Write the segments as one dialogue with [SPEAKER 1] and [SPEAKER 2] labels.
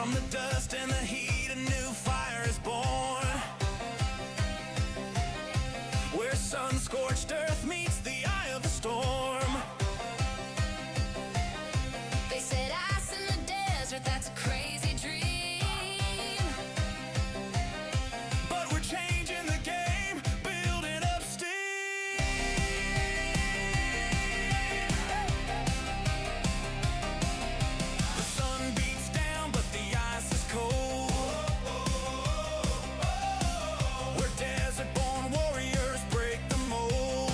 [SPEAKER 1] From the dust and the heat, a new fire is born. Where sun-scorched earth meets the eye of the storm. They said ice in the desert, that's a crazy dream. But we're changing the game, building up steam. The sun beats down, but the ice is cold. We're desert-born warriors, break the mold.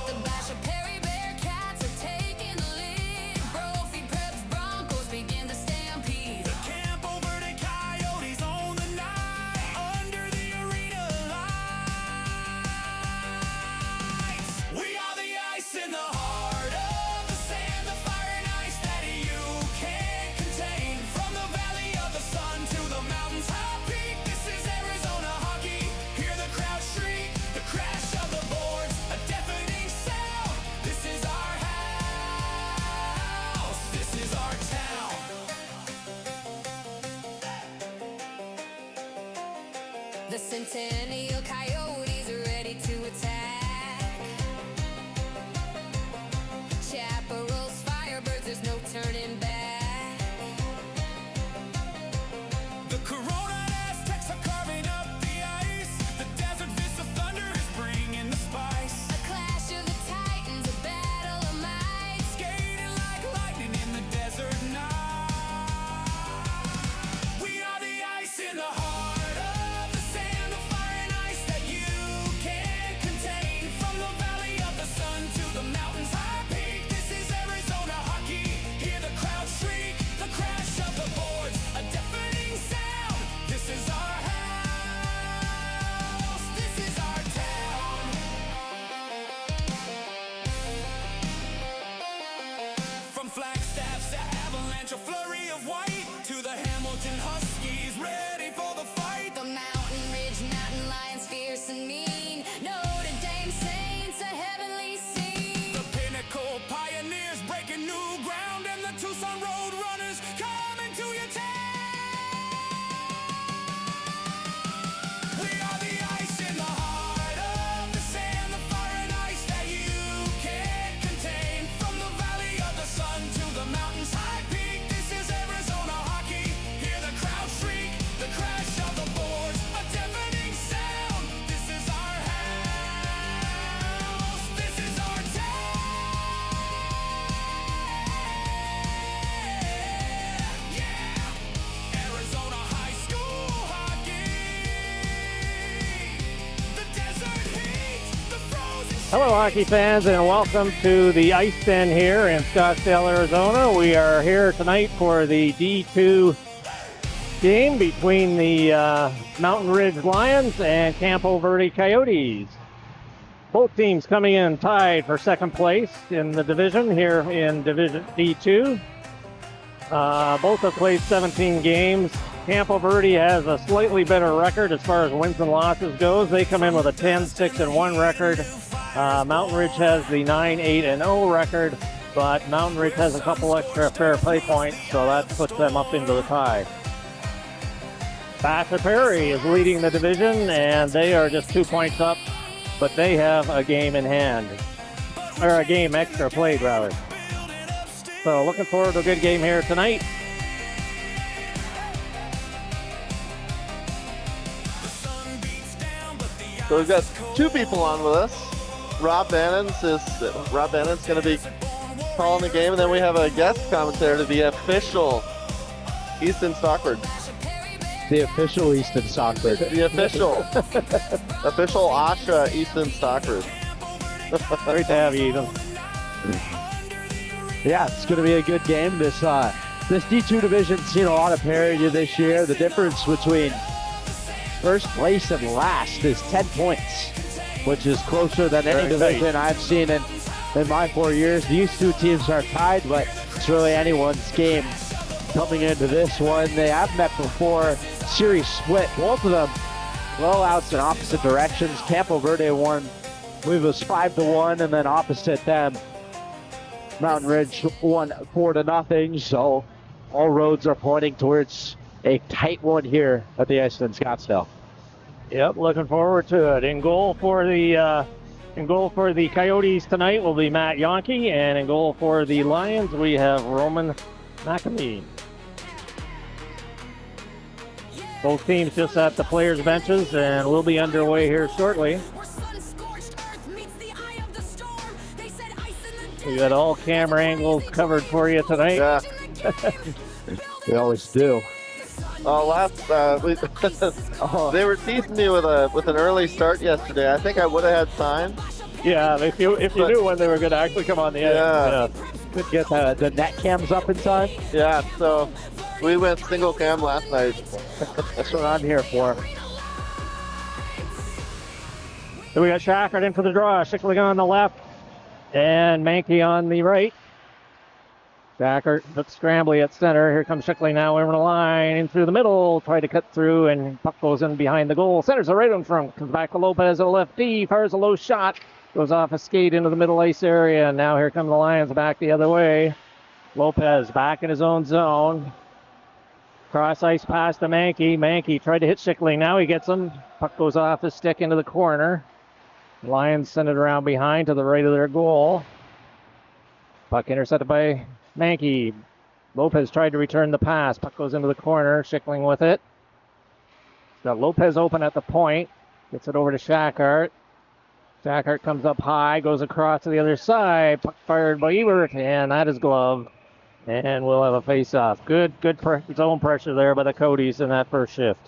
[SPEAKER 1] The Basha Perry Bearcats are taking the lead. Brophy Preps Broncos begin to stampede. The Campo Verde Coyotes own the night under the arena lights. We are the ice in the heart of the sand, the fire and ice that you can't contain. From the valley of the sun to the mountain's high peak, this is Arizona hockey. Hear the crowd shriek, the crash of the boards, a deafening sound. This is our house, this is our town. The Centennial Coyotes are ready to attack. Chaparrals, Firebirds, there's no turning back. The Corona Aztecs are carving up the ice. The desert fist of thunder is bringing the spice. A clash of the titans, a battle of might. Skating like lightning in the desert night. We are the ice in the heart of the sand, the fire and ice that you can't contain. From the valley of the sun to the mountain's high peak, this is Arizona hockey. Hear the crowd shriek, the crash of the boards, a deafening sound. This is our house, this is our town. From Flagstaffs to Avalanche, a flurry of white, to the Hamilton Huskies, ready for the fight. The Mountain Ridge Mountain Lions, fierce and mean. Notre Dame Saints, a heavenly scene. The Pinnacle Pioneers breaking new ground, and the Tucson Road Runners coming to your town. We are the ice in the heart of the sand, the fire and ice that you can't contain. From the valley of the sun to the mountain's high peak, this is Arizona hockey. Hear the crowd shriek, the crash of the boards, a deafening sound. This is our house, this is our town. Yeah, Arizona high school hockey. The desert heat, the frozen
[SPEAKER 2] Hello, hockey fans, and welcome to the Ice Den here in Scottsdale, Arizona. We are here tonight for the D2 game between the Mountain Ridge Lions and Campo Verde Coyotes. Both teams coming in tied for second place in the division here in Division D2. Both have played 17 games. Campo Verde has a slightly better record as far as wins and losses goes. They come in with a 10-6-1 record. Mountain Ridge has the 9-8-0 record, but Mountain Ridge has a couple extra fair play points, so that puts them up into the tie. Basha Perry is leading the division, and they are just 2 points up, but they have a game in hand, or a game extra played, rather. So looking forward to a good game here tonight.
[SPEAKER 3] So we've got two people on with us. Rob Bannon's going to be calling the game, and then we have a guest commentator, the official Easton Stockford.
[SPEAKER 4] The official Easton Stockford.
[SPEAKER 3] The official AHSHA Easton Stockford.
[SPEAKER 2] Great to have you, Ethan.
[SPEAKER 4] Yeah, it's going to be a good game. This D2 division's seen a lot of parity this year. The difference between first place and last is 10 points, which is closer than any division I've seen in my 4 years. These two teams are tied, but it's really anyone's game coming into this one. They have met before. Series split, both of them blowouts in opposite directions. Campo Verde won, I believe it was 5-1, and then opposite them, Mountain Ridge won 4-0. So all roads are pointing towards a tight one here at the ice in Scottsdale.
[SPEAKER 2] Yep, looking forward to it. In goal for the Coyotes tonight will be Matt Yonke, and in goal for the Lions we have Roman McAmeen. Both teams just at the players' benches, and we'll be underway here shortly. We got all camera angles covered for you tonight.
[SPEAKER 3] Yeah.
[SPEAKER 4] We always do.
[SPEAKER 3] Oh, they were teasing me with an early start yesterday. I think I would have had time.
[SPEAKER 2] Yeah, if you knew when they were going to actually come on the edge.
[SPEAKER 3] Yeah.
[SPEAKER 4] Could get the net cams up in time.
[SPEAKER 3] Yeah, so we went single cam last night.
[SPEAKER 4] That's what I'm here for.
[SPEAKER 2] So we got Shackard in for the draw, Schickling on the left, and Mankey on the right. Shackard looks scrambly at center. Here comes Schickling now over the line, in through the middle, try to cut through, and puck goes in behind the goal. Centers are right in front, comes back to Lopez at left D, fires a low shot, goes off a skate into the middle ice area, and now here come the Lions back the other way. Lopez back in his own zone. Cross ice pass to Mankey. Mankey tried to hit Schickling. Now he gets him. Puck goes off his stick into the corner. Lions send it around behind to the right of their goal. Puck intercepted by Mankey. Lopez tried to return the pass. Puck goes into the corner. Schickling with it. Got Lopez open at the point. Gets it over to Shackart. Shackart comes up high, goes across to the other side. Puck fired by Ebert, and that is gloved. And we'll have a face-off. Good zone pressure there by the Coyotes in that first shift.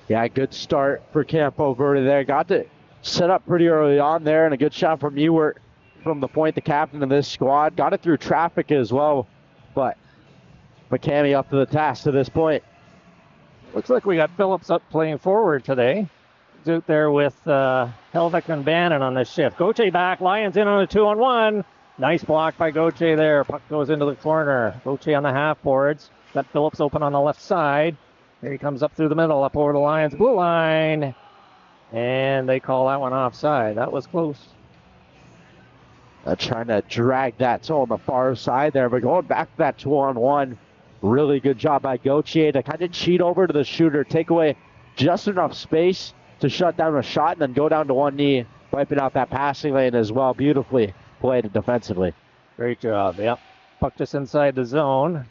[SPEAKER 4] Yeah, good start for Campo Verde there. Got to set up pretty early on there, and a good shot from Ewert from the point, the captain of this squad. Got it through traffic as well, but McCamey up to the task to this point.
[SPEAKER 2] Looks like we got Phillips up playing forward today. He's out there with Helvik and Bannon on this shift. Gauthier back, Lions in on a 2-on-1. Nice block by Gauthier there. Puck goes into the corner. Gauthier on the half boards. Got Phillips open on the left side. Here he comes up through the middle, up over the Lions blue line. And they call that one offside. That was close.
[SPEAKER 4] Trying to drag that to on the far side there, but going back to that 2-on-1. Really good job by Gauthier to kind of cheat over to the shooter, take away just enough space to shut down a shot, and then go down to one knee, wiping out that passing lane as well. Beautifully played defensively.
[SPEAKER 2] Great job, yep. Puck just inside the zone.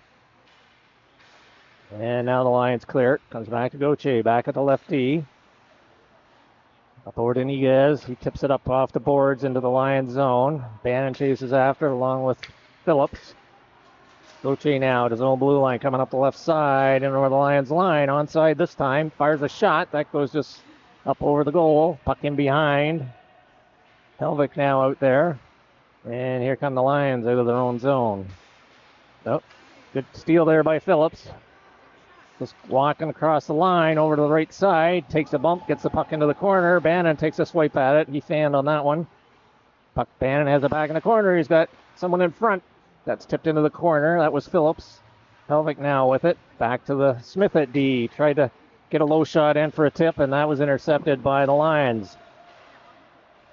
[SPEAKER 2] And now the Lions clear it. Comes back to Gauthier, back at the lefty. Up over to Niguez. He tips it up off the boards into the Lions zone. Bannon chases after along with Phillips. Gauthier now at his own blue line, coming up the left side and over the Lions line. Onside this time. Fires a shot. That goes just up over the goal. Puck in behind. Helvik now out there. And here come the Lions out of their own zone. Nope. Good steal there by Phillips. Just walking across the line over to the right side. Takes a bump, gets the puck into the corner. Bannon takes a swipe at it. He fanned on that one. Puck Bannon has it back in the corner. He's got someone in front. That's tipped into the corner. That was Phillips. Helvik now with it. Back to the Smith at D. Tried to get a low shot in for a tip, and that was intercepted by the Lions.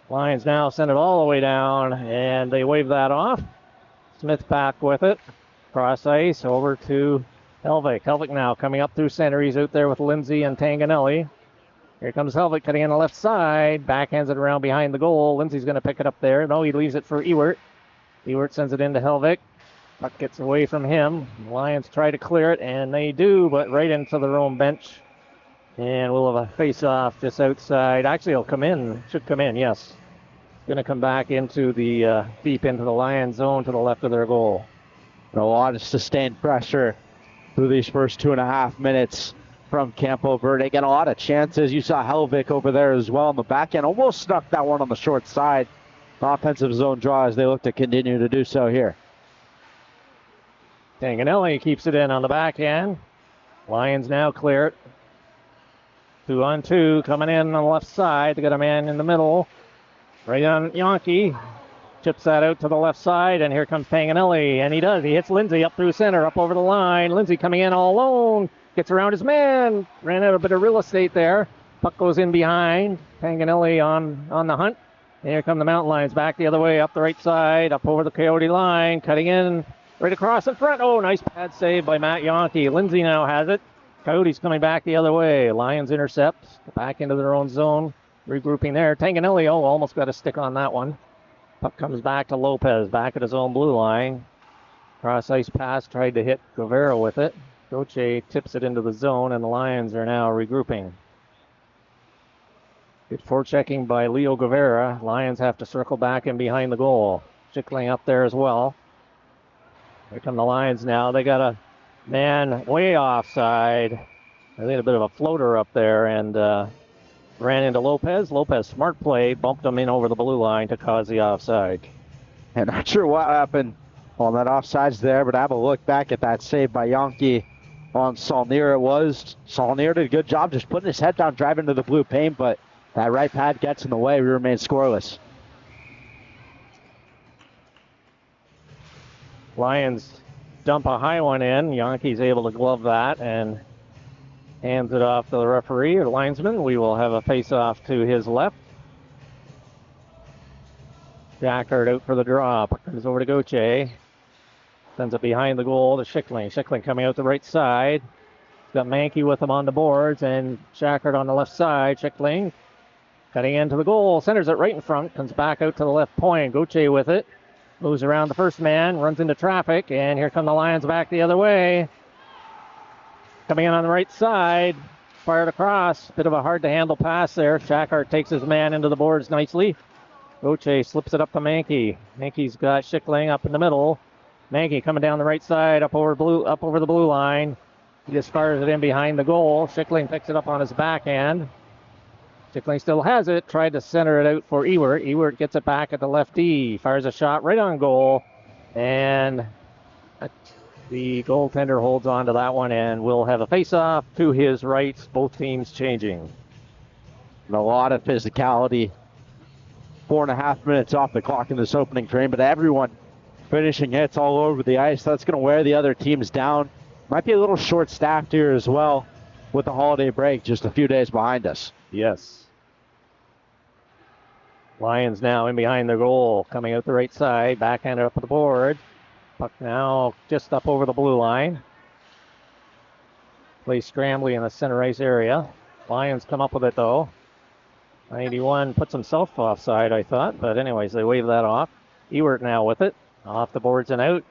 [SPEAKER 2] Lions now send it all the way down, and they wave that off. Smith back with it. Cross ice over to Helvik. Helvik now coming up through center. He's out there with Lindsay and Tanganelli. Here comes Helvik cutting in the left side. Backhands it around behind the goal. Lindsay's going to pick it up there. No, he leaves it for Ewert. Ewert sends it into Helvik. Puck gets away from him. The Lions try to clear it, and they do, but right into their own bench. And we'll have a face-off just outside. Actually, it'll come in. Should come in, yes. Going to come back into the deep into the Lions zone to the left of their goal.
[SPEAKER 4] A lot of sustained pressure through these first 2.5 minutes from Campo Verde. Again, a lot of chances. You saw Helvik over there as well on the back end. Almost snuck that one on the short side. Offensive zone draw as they look to continue to do so here.
[SPEAKER 2] Tanganelli keeps it in on the backhand. Lions now clear it. 2-on-2 coming in on the left side. They got a man in the middle. Right on Yonke. Chips that out to the left side, and here comes Tanganelli, and he does. He hits Lindsay up through center, up over the line. Lindsay coming in all alone. Gets around his man. Ran out a bit of real estate there. Puck goes in behind. Tanganelli on the hunt. And here come the Mountain Lions back the other way, up the right side, up over the Coyote line, cutting in. Right across in front. Oh, nice pad save by Matt Yonke. Lindsay now has it. Coyotes coming back the other way. Lions intercept. Back into their own zone. Regrouping there. Tanganelli, oh, almost got a stick on that one. Puck comes back to Lopez. Back at his own blue line. Cross ice pass. Tried to hit Guevara with it. Goche tips it into the zone, and the Lions are now regrouping. Good forechecking by Leo Guevara. Lions have to circle back in behind the goal. Schickling up there as well. Here come the Lions now. They got a man way offside. They had a bit of a floater up there and ran into Lopez. Lopez, smart play, bumped him in over the blue line to cause the offside.
[SPEAKER 4] And not sure what happened on that offsides there, but have a look back at that save by Yonke on Saulnier. It was. Saulnier did a good job just putting his head down, driving to the blue paint, but that right pad gets in the way. We remain scoreless.
[SPEAKER 2] Lions dump a high one in. Yonke's able to glove that and hands it off to the referee or linesman. We will have a face-off to his left. Jackard out for the draw. Comes over to Goche. Sends it behind the goal to Schickling. Schickling coming out the right side. Got Mankey with him on the boards and Jackard on the left side. Schickling cutting into the goal. Centers it right in front. Comes back out to the left point. Goche with it. Moves around the first man. Runs into traffic. And here come the Lions back the other way. Coming in on the right side. Fired across. Bit of a hard-to-handle pass there. Jackard takes his man into the boards nicely. Goche slips it up to Mankey. Mankey's got Schickling up in the middle. Mankey coming down the right side, up over the blue line. He just fires it in behind the goal. Schickling picks it up on his backhand. Schickling still has it. Tried to center it out for Ewert. Ewert gets it back at the left D. Fires a shot right on goal. And the goaltender holds on to that one and will have a face-off to his right. Both teams changing.
[SPEAKER 4] And a lot of physicality. 4.5 minutes off the clock in this opening frame, but everyone finishing hits all over the ice. That's going to wear the other teams down. Might be a little short-staffed here as well with the holiday break just a few days behind us.
[SPEAKER 2] Yes. Lions now in behind their goal, coming out the right side, backhanded up at the board. Puck now just up over the blue line. Play scrambly in the center ice area. Lions come up with it though. 91 puts himself offside, I thought, but anyways, they wave that off. Ewert now with it, off the boards and out.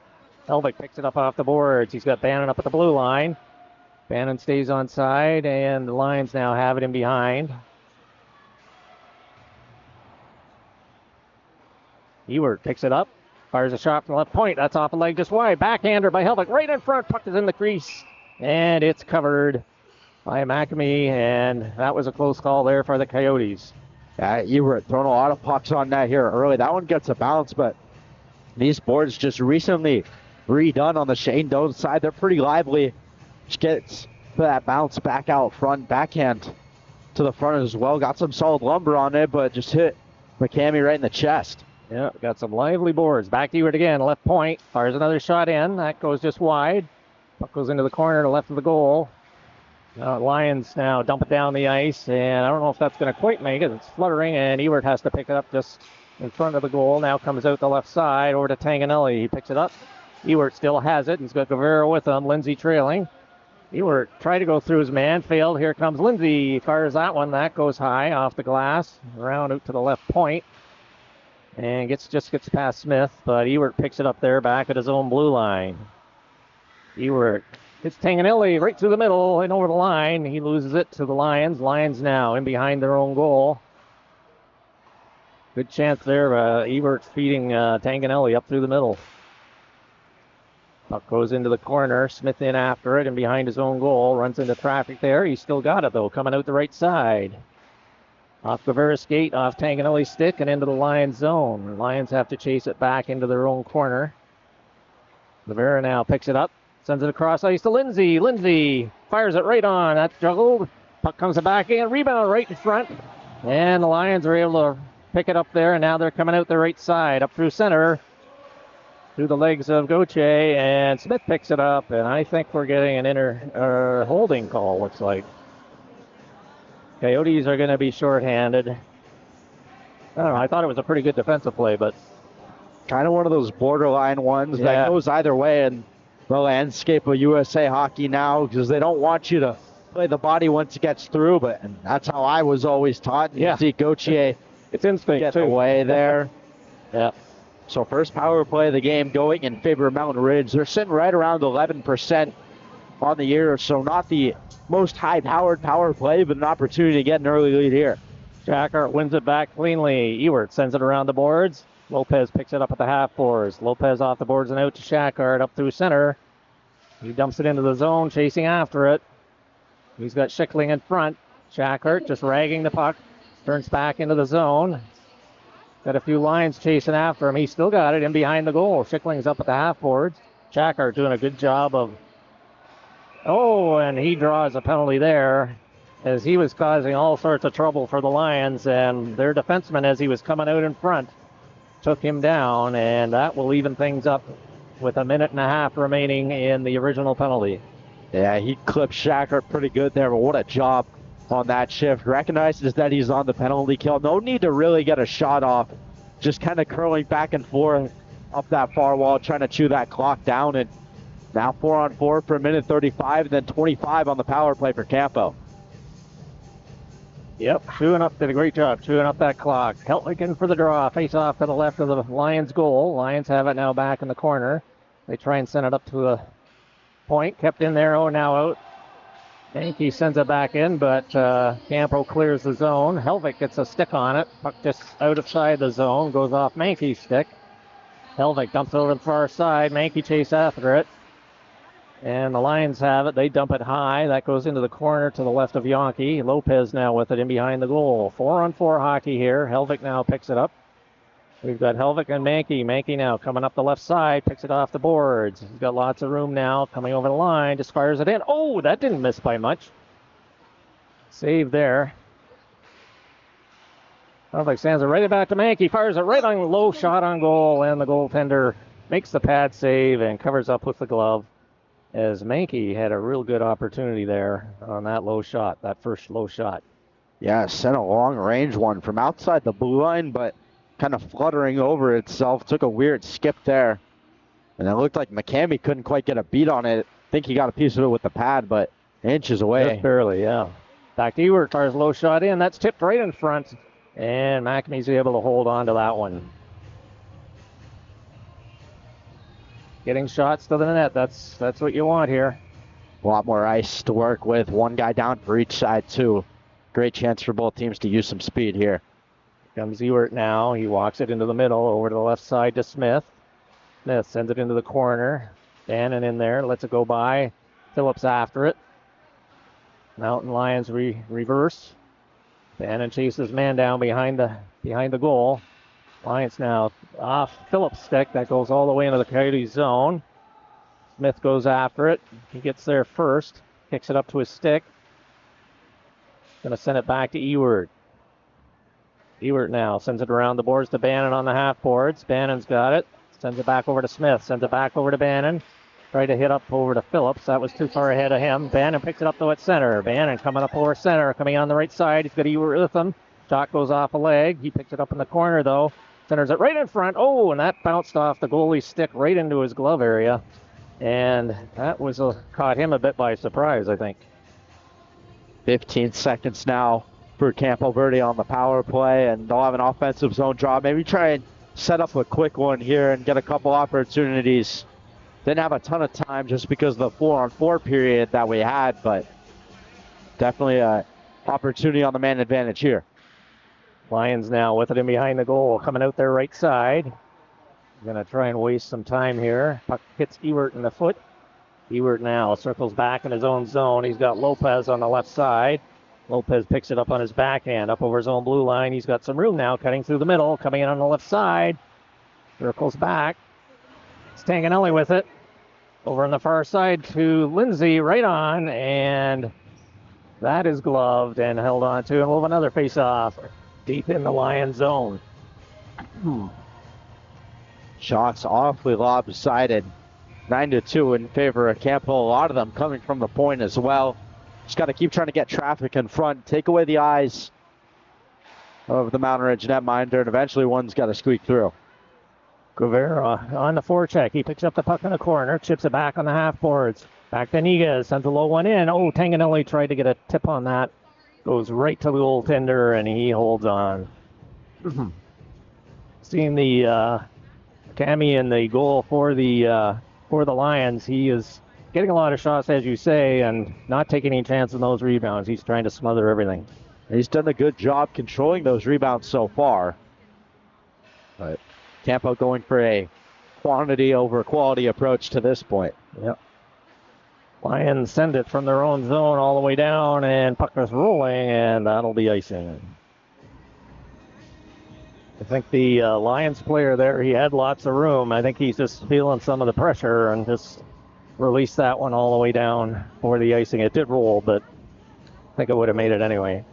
[SPEAKER 2] Helvig picks it up off the boards. He's got Bannon up at the blue line. Bannon stays on side, and the Lions now have it in behind. Ewert picks it up, fires a shot from the left point. That's off a leg just wide. Backhander by Helvig right in front. Puck is in the crease, and it's covered by McAmey, and that was a close call there for the Coyotes.
[SPEAKER 4] You were throwing a lot of pucks on that here early. That one gets a bounce, but these boards just recently redone on the Shane Doan side. They're pretty lively. Just gets that bounce back out front, backhand to the front as well. Got some solid lumber on it, but just hit McAmey right in the chest.
[SPEAKER 2] Yeah, got some lively boards. Back to Ewert again, left point. Fires another shot in. That goes just wide. Puck goes into the corner to the left of the goal. Lions now dump it down the ice, and I don't know if that's going to quite make it. It's fluttering, and Ewert has to pick it up just in front of the goal. Now comes out the left side over to Tanganelli. He picks it up. Ewert still has it. He's got Guevara with him. Lindsay trailing. Ewert tried to go through his man, failed. Here comes Lindsay. He fires that one. That goes high off the glass, around out to the left point, and just gets past Smith. But Ewert picks it up there back at his own blue line. Ewert hits Tanganelli right through the middle and over the line. He loses it to the Lions. Lions now in behind their own goal. Good chance there. Ewert feeding Tanganelli up through the middle. Puck goes into the corner. Smith in after it and behind his own goal. Runs into traffic there. He's still got it, though, coming out the right side. Off Guevara's skate, off Tanganelli's stick, and into the Lions zone. The Lions have to chase it back into their own corner. Guevara now picks it up. Sends it across ice to Lindsay. Lindsay fires it right on. That's juggled. Puck comes back in. Rebound right in front. And the Lions are able to pick it up there, and now they're coming out the right side, up through center, through the legs of Goche, and Smith picks it up, and I think we're getting an holding call, looks like. Coyotes are going to be shorthanded. I don't know, I thought it was a pretty good defensive play, but
[SPEAKER 4] kind of one of those borderline ones
[SPEAKER 2] Yeah.
[SPEAKER 4] that goes either way in the landscape of USA hockey now, because they don't want you to play the body once it gets through, but and that's how I was always taught.
[SPEAKER 2] Yeah.
[SPEAKER 4] You see Gauthier
[SPEAKER 2] It's instinct,
[SPEAKER 4] get
[SPEAKER 2] too.
[SPEAKER 4] away there.
[SPEAKER 2] Yeah.
[SPEAKER 4] So first power play of the game going in favor of Mountain Ridge. They're sitting right around 11% on the year, so not the most high-powered power play, but an opportunity to get an early lead here.
[SPEAKER 2] Jackart wins it back cleanly. Ewert sends it around the boards. Lopez picks it up at the half boards. Lopez off the boards and out to Shackart up through center. He dumps it into the zone, chasing after it. He's got Schickling in front. Shackart just ragging the puck. Turns back into the zone. Got a few lines chasing after him. He's still got it in behind the goal. Schickling's up at the half boards. Shackart doing a good job of... Oh, and he draws a penalty there, as he was causing all sorts of trouble for the Lions, and their defenseman, as he was coming out in front, took him down, and that will even things up with a minute and a half remaining in the original penalty.
[SPEAKER 4] Yeah, he clipped Shackart pretty good there, but what a job on that shift. Recognizes that he's on the penalty kill. No need to really get a shot off. Just kind of curling back and forth up that far wall, trying to chew that clock down. And now 4-on-4 for a minute 35, and then 25 on the power play for Campo.
[SPEAKER 2] Yep, did a great job chewing up that clock. Heltwig in for the draw. Face off to the left of the Lions goal. Lions have it now back in the corner. They try and send it up to a point. Kept in there, now out. Mankey sends it back in, but Campo clears the zone. Helvik gets a stick on it. Puck just outside the zone. Goes off Mankey's stick. Helvik dumps it over the far side. Mankey chase after it. And the Lions have it. They dump it high. That goes into the corner to the left of Yonke. Lopez now with it in behind the goal. 4-on-4 hockey here. Helvik now picks it up. We've got Helvik and Mankey. Mankey now coming up the left side. Picks it off the boards. He's got lots of room now. Coming over the line. Just fires it in. Oh, that didn't miss by much. Save there. Helvik sends it right back to Mankey. Fires it right on low shot on goal. And the goaltender makes the pad save and covers up with the glove, as Mankey had a real good opportunity there on that low shot, that first low shot.
[SPEAKER 4] Yeah, sent a long range one from outside the blue line, but kind of fluttering over itself. Took a weird skip there. And it looked like McCamey couldn't quite get a beat on it. I think he got a piece of it with the pad, but inches away.
[SPEAKER 2] Just barely, yeah. Back to Ewert, fires low shot in. That's tipped right in front. And McCamey's able to hold on to that one. Getting shots to the net, that's what you want here.
[SPEAKER 4] A lot more ice to work with. One guy down for each side, too. Great chance for both teams to use some speed here.
[SPEAKER 2] Comes Ewert now. He walks it into the middle, over to the left side to Smith. Smith sends it into the corner. Bannon in there, lets it go by. Phillips after it. Mountain Lions reverse. Bannon chases man down behind the goal. Lions now off Phillips' stick. That goes all the way into the Coyote zone. Smith goes after it. He gets there first. Kicks it up to his stick. Going to send it back to Ewert. Ewert now sends it around the boards to Bannon on the half boards. Bannon's got it. Sends it back over to Smith. Sends it back over to Bannon. Tried to hit up over to Phillips. That was too far ahead of him. Bannon picks it up though at center. Bannon coming up over center. Coming on the right side. He's got Ewert with him. Shot goes off a leg. He picks it up in the corner though. Centers it right in front. Oh, and that bounced off the goalie's stick right into his glove area. And that was caught him a bit by surprise, I think.
[SPEAKER 4] 15 seconds now for Campo Verde on the power play, and they'll have an offensive zone draw. Maybe try and set up a quick one here and get a couple opportunities. Didn't have a ton of time just because of the 4-on-4 period that we had, but definitely an opportunity on the man advantage here.
[SPEAKER 2] Lions now with it in behind the goal, coming out their right side. Going to try and waste some time here. Puck hits Ewert in the foot. Ewert now circles back in his own zone. He's got Lopez on the left side. Lopez picks it up on his backhand, up over his own blue line. He's got some room now, cutting through the middle, coming in on the left side. Circles back. Stanganelli with it. Over on the far side to Lindsay, right on, and that is gloved and held on to. And we'll have another face-off deep in the Lions zone.
[SPEAKER 4] Shots awfully lopsided. 9-2 in favor of Campo. A lot of them coming from the point as well. Just got to keep trying to get traffic in front, take away the eyes of the Mountain Ridge netminder, and eventually one's got to squeak through.
[SPEAKER 2] Guevara on the forecheck. He picks up the puck in the corner, chips it back on the half boards. Back to Niguez, sends a low one in. Oh, Tanganelli tried to get a tip on that. Goes right to the goaltender, and he holds on. Seeing the Cammy in the goal for the Lions, he is getting a lot of shots, as you say, and not taking any chance on those rebounds. He's trying to smother everything.
[SPEAKER 4] He's done a good job controlling those rebounds so far. But Campo going for a quantity over quality approach to this point.
[SPEAKER 2] Yep. Lions send it from their own zone all the way down, and puck is rolling, and that'll be icing. I think the Lions player there, he had lots of room. I think he's just feeling some of the pressure and just released that one all the way down for the icing. It did roll, but I think it would have made it anyway.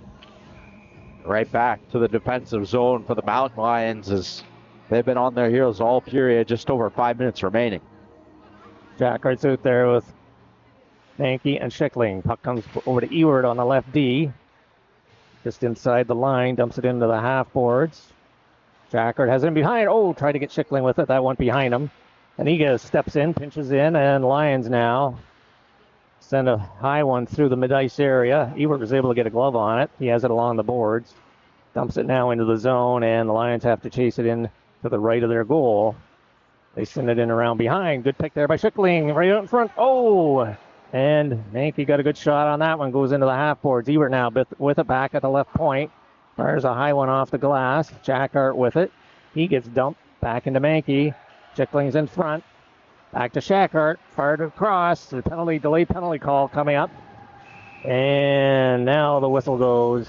[SPEAKER 4] Right back to the defensive zone for the Mountain Lions as they've been on their heels all period, just over 5 minutes remaining.
[SPEAKER 2] Jack Hart's out there with Mankey and Schickling. Puck comes over to Ewart on the left D. Just inside the line, dumps it into the half boards. Jackard has him behind. Oh, tried to get Schickling with it. That went behind him. And he steps in, pinches in, and Lions now send a high one through the mid-ice area. Ewart was able to get a glove on it. He has it along the boards. Dumps it now into the zone, and the Lions have to chase it in to the right of their goal. They send it in around behind. Good pick there by Schickling, right out in front. Oh! And Mankey got a good shot on that one. Goes into the half boards. Ewart now with it back at the left point. Fires a high one off the glass. Jackhart with it. He gets dumped back into Mankey. Schickling's in front. Back to Shackhart. Fired across. The delayed penalty call coming up. And now the whistle goes.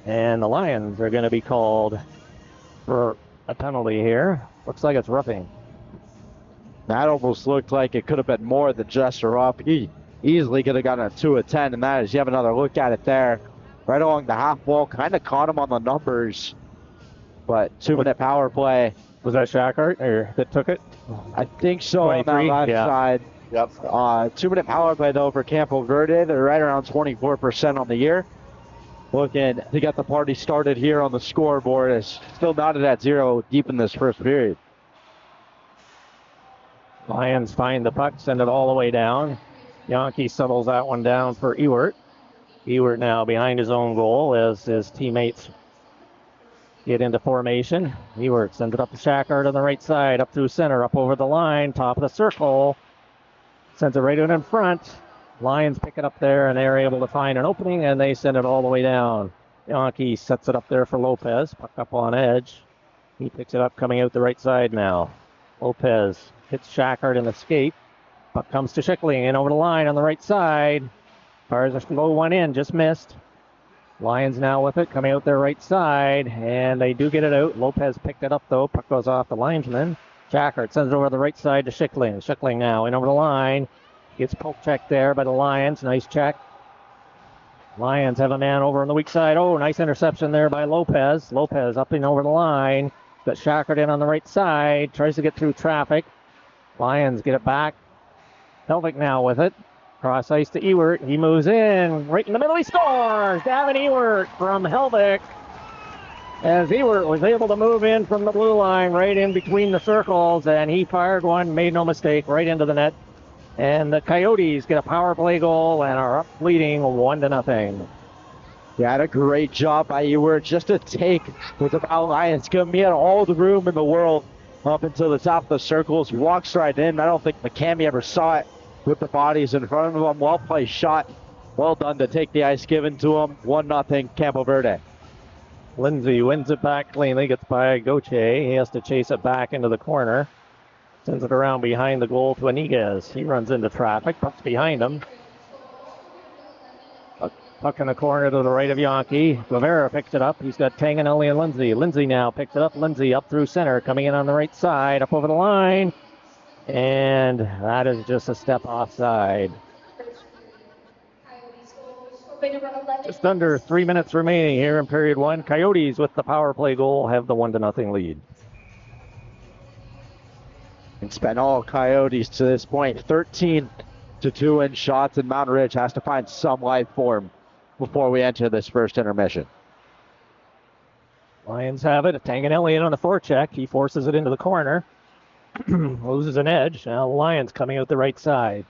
[SPEAKER 2] And the Lions are going to be called for a penalty here. Looks like it's roughing.
[SPEAKER 4] That almost looked like it could have been more than just a rough. He easily could have gotten a 2 of 10, and that is, you have another look at it there. Right along the half wall, kind of caught him on the numbers. But 2-minute power play.
[SPEAKER 2] Was that Shackhart that took it?
[SPEAKER 4] I think so on that left side.
[SPEAKER 3] Yep.
[SPEAKER 4] 2-minute power play though for Campo Verde. They're right around 24% on the year. Looking to get the party started here on the scoreboard. It's still knotted at 0 deep in this first period.
[SPEAKER 2] Lions find the puck, send it all the way down. Yankee settles that one down for Ewart. Ewart now behind his own goal as his teammates get into formation. Ewart sends it up to Shackhart on the right side, up through center, up over the line, top of the circle. Sends it right out in front. Lions pick it up there, and they're able to find an opening, and they send it all the way down. Yankee sets it up there for Lopez. Puck up on edge. He picks it up coming out the right side now. Lopez hits Shackhart in the skate. Puck comes to Schickling and over the line on the right side. Fires a low one in, just missed. Lions now with it, coming out their right side, and they do get it out. Lopez picked it up, though. Puck goes off the linesman. Shackhart sends it over the right side to Schickling. Schickling now in over the line. Gets poke checked there by the Lions. Nice check. Lions have a man over on the weak side. Oh, nice interception there by Lopez. Lopez up and over the line. Got Shackhart in on the right side. Tries to get through traffic. Lions get it back. Helvig now with it. Cross ice to Ewart. He moves in. Right in the middle. He scores! Davin Ewart from Helvig. As Ewart was able to move in from the blue line right in between the circles, and he fired one, made no mistake, right into the net. And the Coyotes get a power play goal and are up leading 1-0.
[SPEAKER 4] Yeah, had a great job by Ewart just to take with the Lions. Give me all the room in the world up until the top of the circles. Walks right in. I don't think McCamey ever saw it with the bodies in front of him. Well played shot. Well done to take the ice given to him. 1-0 Campo Verde.
[SPEAKER 2] Lindsay wins it back cleanly, gets by Gauthier. He has to chase it back into the corner. Sends it around behind the goal to Iniguez. He runs into traffic, puck's behind him. Puck in the corner to the right of Yankee. Guevara picks it up. He's got Tanganelli and Lindsay. Lindsay now picks it up. Lindsay up through center, coming in on the right side, up over the line. And that is just a step offside. Just under 3 minutes remaining here in period one. Coyotes with the power play goal have the 1-0 lead.
[SPEAKER 4] It's been all Coyotes to this point. 13-2 in shots, and Mountain Ridge has to find some life form before we enter this first intermission.
[SPEAKER 2] Lions have it. Tanganelli in on the forecheck. He forces it into the corner. Loses an edge. Now the Lions coming out the right side.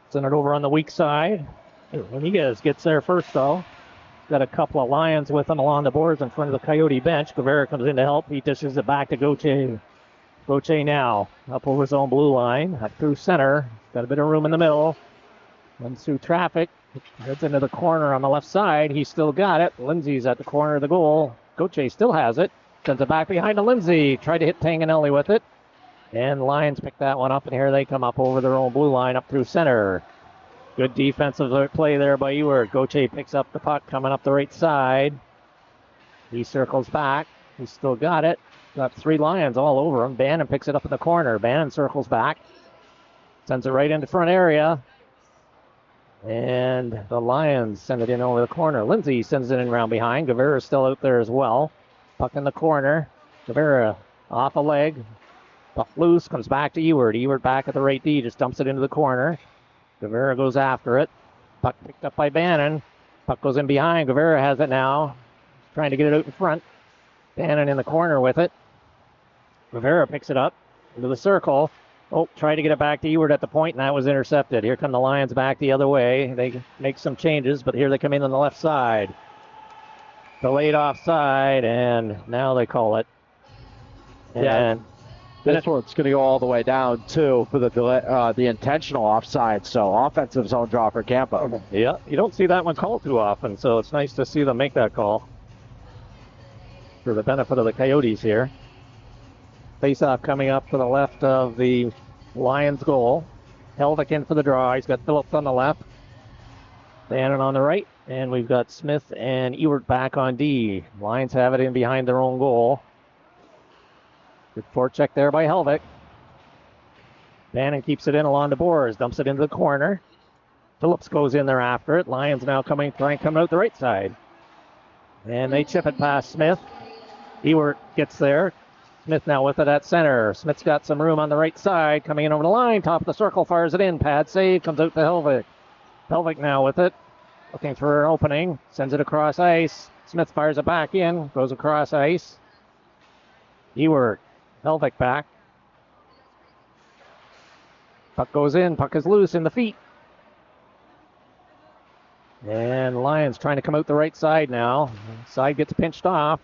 [SPEAKER 2] Send it over on the weak side. Rodriguez gets there first, though. Got a couple of Lions with him along the boards in front of the Coyote bench. Guevara comes in to help. He dishes it back to Gauthier. Gauthier now up over his own blue line. Up through center. Got a bit of room in the middle. Runs through traffic. Heads into the corner on the left side. He's still got it. Lindsay's at the corner of the goal. Gauthier still has it. Sends it back behind to Lindsay. Tried to hit Tanganelli with it. And Lions pick that one up, and here they come up over their own blue line up through center. Good defensive play there by Ewert. Gauthier picks up the puck coming up the right side. He circles back. He's still got it. Got 3 Lions all over him. Bannon picks it up in the corner. Bannon circles back. Sends it right into front area. And the Lions send it in over the corner. Lindsay sends it in around behind. Guevara's still out there as well. Puck in the corner. Guevara off a leg. Puck loose. Comes back to Ewert. Ewert back at the right D. Just dumps it into the corner. Guevara goes after it. Puck picked up by Bannon. Puck goes in behind. Guevara has it now. Trying to get it out in front. Bannon in the corner with it. Guevara picks it up into the circle. Oh, tried to get it back to Ewert at the point, and that was intercepted. Here come the Lions back the other way. They make some changes, but here they come in on the left side. Delayed offside, and now they call it. And
[SPEAKER 4] this one's going to go all the way down, too, for the intentional offside. So offensive zone draw for Campo.
[SPEAKER 2] Yeah, you don't see that one called too often, so it's nice to see them make that call for the benefit of the Coyotes here. Face-off coming up to the left of the Lions goal. Helvik in for the draw. He's got Phillips on the left. Bannon on the right. And we've got Smith and Ewert back on D. Lions have it in behind their own goal. Good forecheck there by Helvik. Bannon keeps it in along the boards. Dumps it into the corner. Phillips goes in there after it. Lions now coming out the right side. And they chip it past Smith. Ewert gets there. Smith now with it at center. Smith's got some room on the right side. Coming in over the line. Top of the circle. Fires it in. Pad save. Comes out to Helvik. Helvik now with it. Looking for an opening. Sends it across ice. Smith fires it back in. Goes across ice. Ewert. Helvik back. Puck goes in. Puck is loose in the feet. And Lions trying to come out the right side now. Side gets pinched off.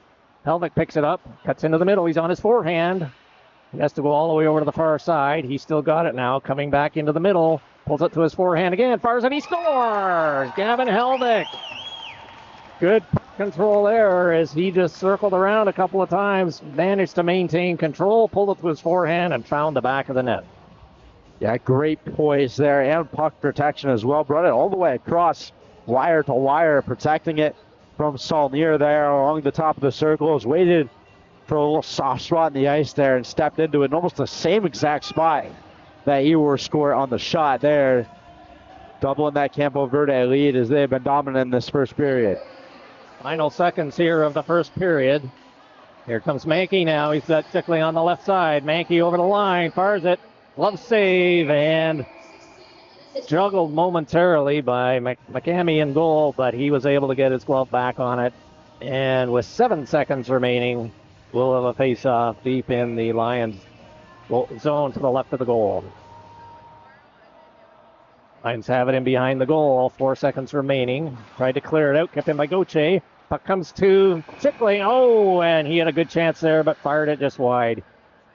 [SPEAKER 2] Helvik picks it up, cuts into the middle. He's on his forehand. He has to go all the way over to the far side. He's still got it now, coming back into the middle. Pulls it to his forehand again, fires it, he scores! Gavin Helvik. Good control there as he just circled around a couple of times, managed to maintain control, pulled it to his forehand, and found the back of the net.
[SPEAKER 4] Yeah, great poise there and puck protection as well. Brought it all the way across wire to wire, protecting it from Saulnier there along the top of the circles. Waited for a little soft spot in the ice there and stepped into it in almost the same exact spot that Ewert scored on the shot there. Doubling that Campo Verde lead as they've been dominant in this first period.
[SPEAKER 2] Final seconds here of the first period. Here comes Mankey now. He's got Sickley on the left side. Mankey over the line, fires it. Glove save, and juggled momentarily by McCamey in goal, but he was able to get his glove back on it. And with 7 seconds remaining, we'll have a face-off deep in the Lions zone to the left of the goal. Lions have it in behind the goal. 4 seconds remaining. Tried to clear it out. Kept in by Gauthier. Puck comes to Sickley. Oh, and he had a good chance there, but fired it just wide.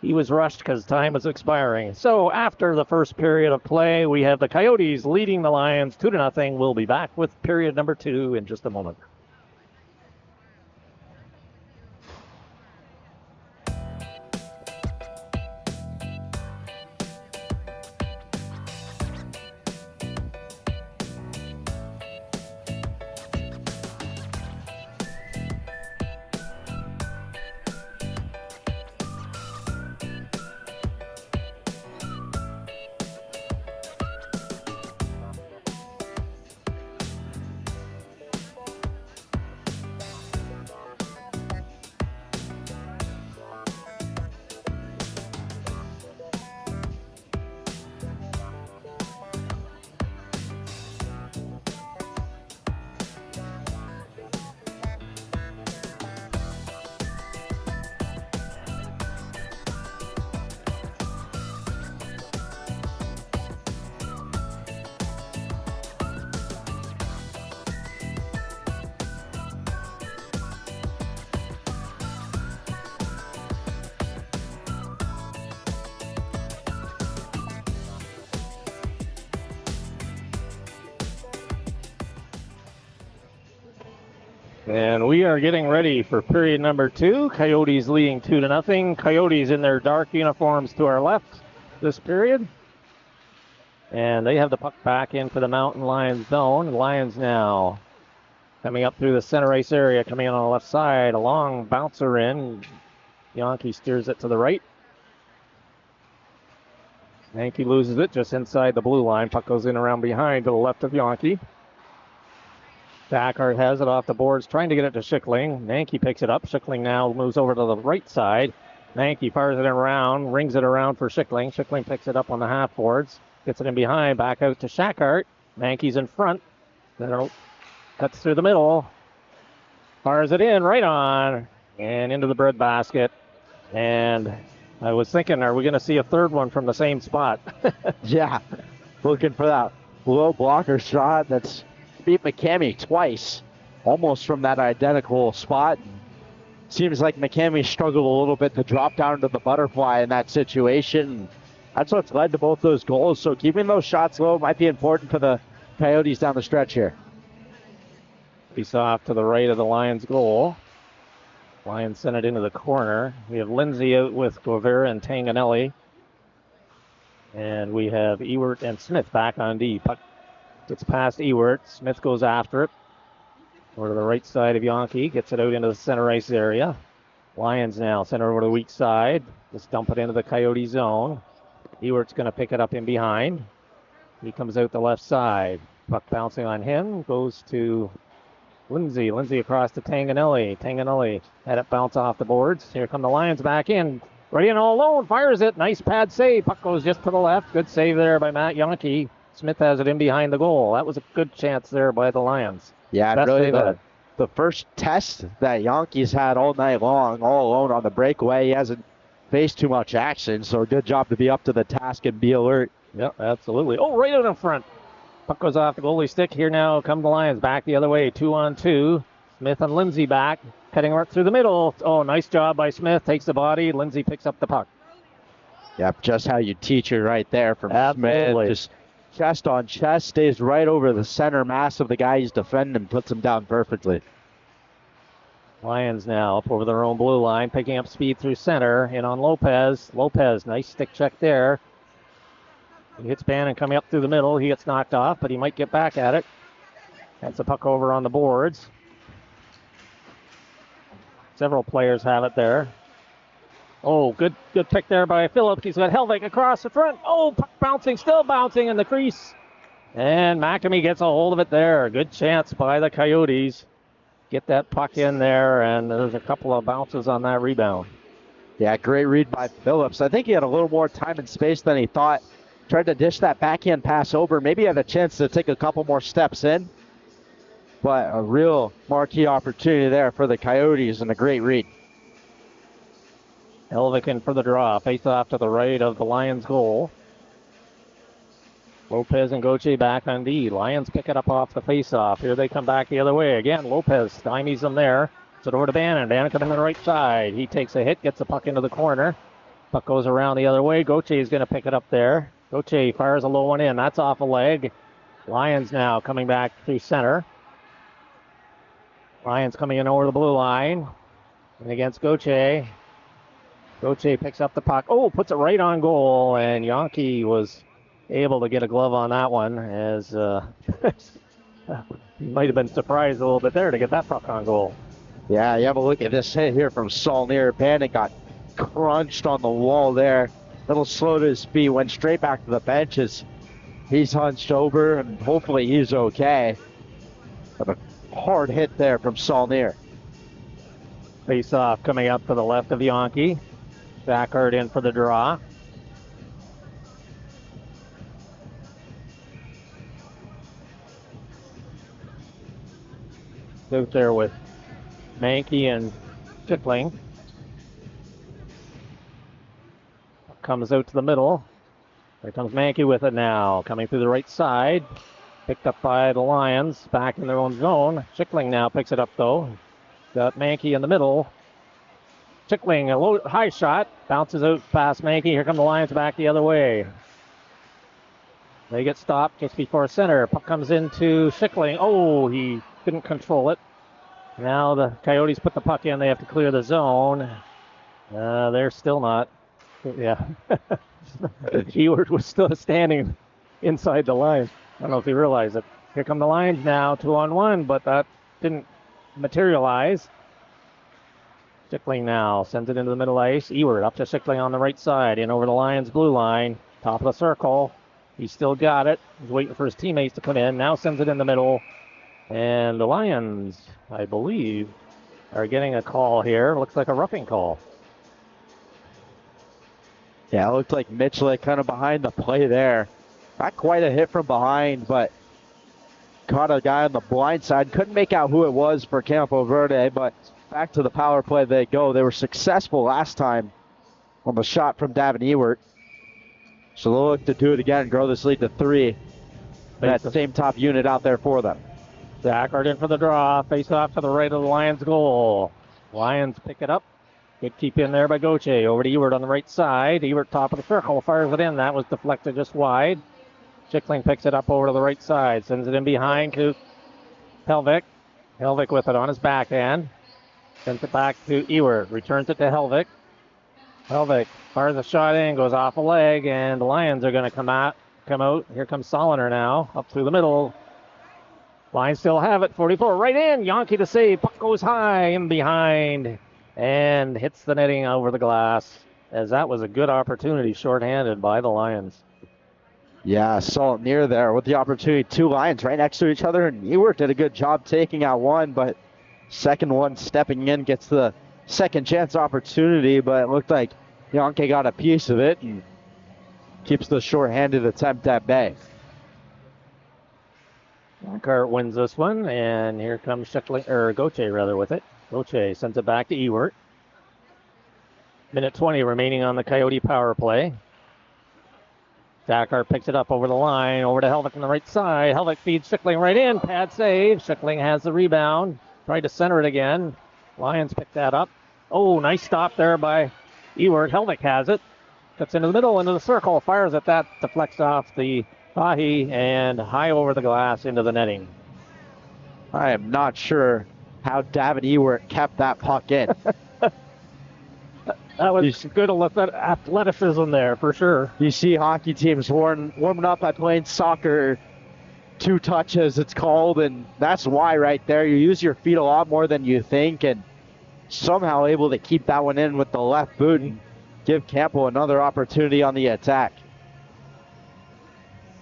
[SPEAKER 2] He was rushed because time was expiring. So after the first period of play, we have the Coyotes leading the Lions 2-0. We'll be back with period number 2 in just a moment. And we are getting ready for period number 2. Coyotes leading 2-0. Coyotes in their dark uniforms to our left this period. And they have the puck back into the Mountain Lions zone. Lions now coming up through the center ice area, coming in on the left side. A long bouncer in. Yankee steers it to the right. Yankee loses it just inside the blue line. Puck goes in around behind to the left of Yankee. Thackart has it off the boards, trying to get it to Schickling. Yankee picks it up. Schickling now moves over to the right side. Yankee fires it around, rings it around for Schickling. Schickling picks it up on the half boards, gets it in behind, back out to Thackart. Yankee's in front. Then cuts through the middle, fires it in right on, and into the breadbasket. And I was thinking, are we going to see a third one from the same spot?
[SPEAKER 4] Yeah, looking for that low blocker shot that's beat McCamey twice, almost from that identical spot. Seems like McCamey struggled a little bit to drop down to the butterfly in that situation. That's what's led to both those goals. So keeping those shots low might be important for the Coyotes down the stretch here.
[SPEAKER 2] He's off to the right of the Lions' goal. Lions send it into the corner. We have Lindsay out with Guevara and Tanganelli. And we have Ewert and Smith back on D. Puck gets past Ewert. Smith goes after it. Over to the right side of Yankee. Gets it out into the center ice area. Lions now send it over to the weak side. Just dump it into the Coyote zone. Ewert's going to pick it up in behind. He comes out the left side. Puck bouncing on him. Goes to Lindsay. Lindsay across to Tanganelli. Tanganelli had it bounce off the boards. Here come the Lions back in. Right in all alone. Fires it. Nice pad save. Puck goes just to the left. Good save there by Matt Yankee. Smith has it in behind the goal. That was a good chance there by the Lions.
[SPEAKER 4] Yeah,
[SPEAKER 2] Best
[SPEAKER 4] really
[SPEAKER 2] save
[SPEAKER 4] the first test that Yankees had all night long, all alone on the breakaway. He hasn't faced too much action, so a good job to be up to the task and be alert.
[SPEAKER 2] Yep, absolutely. Oh, right out in front. Puck goes off the goalie stick. Here now come the Lions back the other way. 2-on-2. Smith and Lindsay back. Cutting right through the middle. Oh, nice job by Smith. Takes the body. Lindsay picks up the puck.
[SPEAKER 4] Yep, just how you teach it right there from
[SPEAKER 2] Absolutely.
[SPEAKER 4] Smith. Just chest on chest, stays right over the center mass of the guy he's defending and puts him down perfectly.
[SPEAKER 2] Lions now up over their own blue line, picking up speed through center. In on Lopez. Lopez, nice stick check there. He hits Bannon coming up through the middle. He gets knocked off, but he might get back at it. That's the puck over on the boards. Several players have it there. Oh, good pick there by Phillips. He's got Helvig across the front. Oh, puck bouncing, still bouncing in the crease. And McAmey gets a hold of it there. Good chance by the Coyotes. Get that puck in there, and there's a couple of bounces on that rebound.
[SPEAKER 4] Yeah, great read by Phillips. I think he had a little more time and space than he thought. Tried to dish that backhand pass over. Maybe had a chance to take a couple more steps in. But a real marquee opportunity there for the Coyotes and a great read.
[SPEAKER 2] Helvig in for the draw. Face off to the right of the Lions' goal. Lopez and Gauthier back on D. Lions pick it up off the face-off. Here they come back the other way. Again, Lopez stymies them there. It's it over to Bannon. Bannon coming to the right side. He takes a hit, gets the puck into the corner. Puck goes around the other way. Gauthier is going to pick it up there. Gauthier fires a low one in. That's off a leg. Lions now coming back through center. Lions coming in over the blue line. And against Gauthier. Gauthier picks up the puck. Oh, puts it right on goal. And Yankee was able to get a glove on that one, as he might have been surprised a little bit there to get that puck on goal.
[SPEAKER 4] Yeah, you have a look at this hit here from Saulnier. Bannon got crunched on the wall there. A little slow to his feet, went straight back to the benches. He's hunched over, and hopefully he's okay. But a hard hit there from Saulnier.
[SPEAKER 2] Face off coming up to the left of Yankee. Thackart in for the draw. Out there with Mankey and Schickling. Comes out to the middle. There comes Mankey with it now. Coming through the right side. Picked up by the Lions. Back in their own zone. Schickling now picks it up though. Got Mankey in the middle. Schickling, a low, high shot. Bounces out past Mankey. Here come the Lions back the other way. They get stopped just before center. Puck comes into Schickling. Oh, he couldn't control it. Now the Coyotes put the puck in. They have to clear the zone. They're still not. Yeah. Ewert was still standing inside the line. I don't know if he realized it. Here come the Lions now, 2-on-1, but that didn't materialize. Schickling now sends it into the middle ice. Ewert up to Schickling on the right side, in over the Lions' blue line, top of the circle. He's still got it. He's waiting for his teammates to come in. Now sends it in the middle. And the Lions, I believe, are getting a call here. Looks like a roughing call.
[SPEAKER 4] Yeah, it looked like Mitchell kind of behind the play there. Not quite a hit from behind, but caught a guy on the blind side. Couldn't make out who it was for Campo Verde, but back to the power play they go. They were successful last time on the shot from Davin Ewert. So they'll look to do it again and grow this lead to 3. That same top unit out there for them.
[SPEAKER 2] Zachard in for the draw. Face off to the right of the Lions' goal. Lions pick it up. Good keep in there by Gauthier. Over to Ewert on the right side. Ewert top of the circle. Fires it in. That was deflected just wide. Schickling picks it up over to the right side. Sends it in behind to Helvik. Helvik with it on his backhand. Sends it back to Ewert. Returns it to Helvik. Helvik fires a shot in. Goes off a leg. And the Lions are going to come out. Here comes Soliner now. Up through the middle. Lions still have it. 44 right in. Yonke to save. Puck goes high in behind. And hits the netting over the glass. As that was a good opportunity shorthanded by the Lions.
[SPEAKER 4] Yeah, saw it near there with the opportunity. 2 Lions right next to each other, and Ewert did a good job taking out one, but second one stepping in gets the second chance opportunity, but it looked like Yonke got a piece of it and keeps the shorthanded attempt at bay.
[SPEAKER 2] Lockhart wins this one, and here comes Gauthier with it. Gauthier sends it back to Ewert. Minute 20 remaining on the Coyote power play. Zachar picks it up over the line, over to Helvik on the right side. Helvik feeds Schickling right in. Pad save. Schickling has the rebound. Tried to center it again. Lions pick that up. Oh, nice stop there by Ewert. Helvik has it. Cuts into the middle, into the circle. Fires at that. Deflects off the Fahy and high over the glass into the netting.
[SPEAKER 4] I am not sure how Davin Ewert kept that puck in.
[SPEAKER 2] That was good athleticism there, for sure.
[SPEAKER 4] You see hockey teams warming up by playing soccer, 2 touches it's called, and that's why right there. You use your feet a lot more than you think, and somehow able to keep that one in with the left boot and give Campo another opportunity on the attack.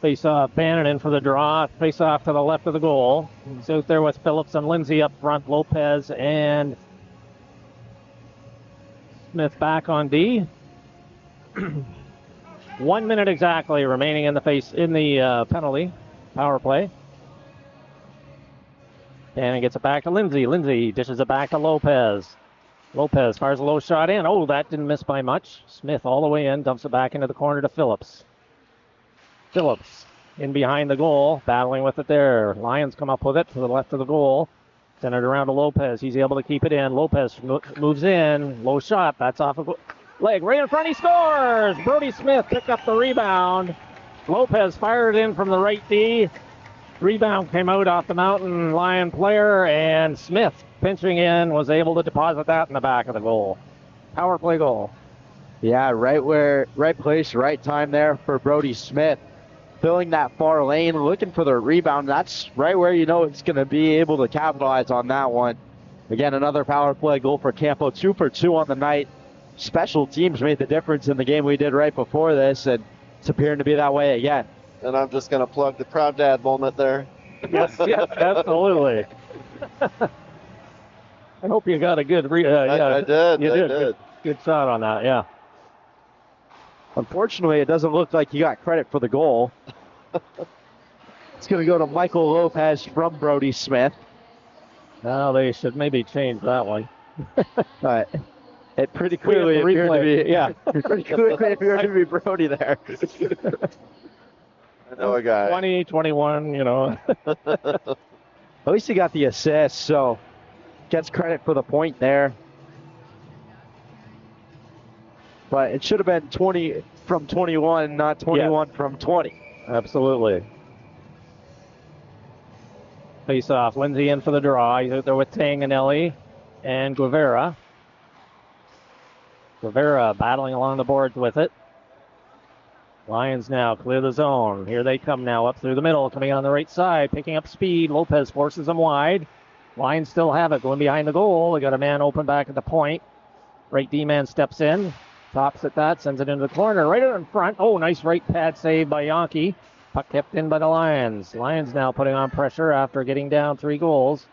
[SPEAKER 2] Face off, Bannon in for the draw. Face off to the left of the goal. He's out there with Phillips and Lindsay up front. Lopez and Smith back on D. 1 minute exactly remaining in the penalty power play. Bannon gets it back to Lindsay. Lindsay dishes it back to Lopez. Lopez fires a low shot in. Oh, that didn't miss by much. Smith all the way in, dumps it back into the corner to Phillips. Phillips in behind the goal, battling with it there. Lions come up with it to the left of the goal. Send it around to Lopez. He's able to keep it in. Lopez moves in. Low shot. That's off a leg. Right in front. He scores. Brody Smith picked up the rebound. Lopez fired in from the right D. Rebound came out off the Mountain Lion player, and Smith, pinching in, was able to deposit that in the back of the goal. Power play goal.
[SPEAKER 4] Yeah, right place, right time there for Brody Smith. Filling that far lane, looking for the rebound. That's right where you know it's going to be able to capitalize on that one. Again, another power play goal for Campo, 2 for 2 on the night. Special teams made the difference in the game we did right before this, and it's appearing to be that way again.
[SPEAKER 3] And I'm just going to plug the proud dad moment there.
[SPEAKER 2] Yes, absolutely. I hope you got a good
[SPEAKER 3] I did.
[SPEAKER 2] Good shot on that, yeah.
[SPEAKER 4] Unfortunately, it doesn't look like he got credit for the goal. It's going to go to Michael Lopez from Brody Smith.
[SPEAKER 2] Now they should maybe change that one.
[SPEAKER 4] But it pretty clearly appeared to be, pretty clearly appeared to be Brody there.
[SPEAKER 3] I know a guy.
[SPEAKER 2] 20, 21, you know.
[SPEAKER 4] At least he got the assist, so gets credit for the point there. But it should have been 20 from 21, not 21 from 20.
[SPEAKER 2] Absolutely. Face off. Lindsay in for the draw. He's out there with Tanganelli and Guevara. Guevara battling along the boards with it. Lions now clear the zone. Here they come now up through the middle, coming on the right side, picking up speed. Lopez forces them wide. Lions still have it, going behind the goal. They got a man open back at the point. Right D-man steps in, tops at that, sends it into the corner, right in front. Oh, nice right pad save by Yonke. Puck kept in by the Lions. Lions now putting on pressure after getting down 3 goals.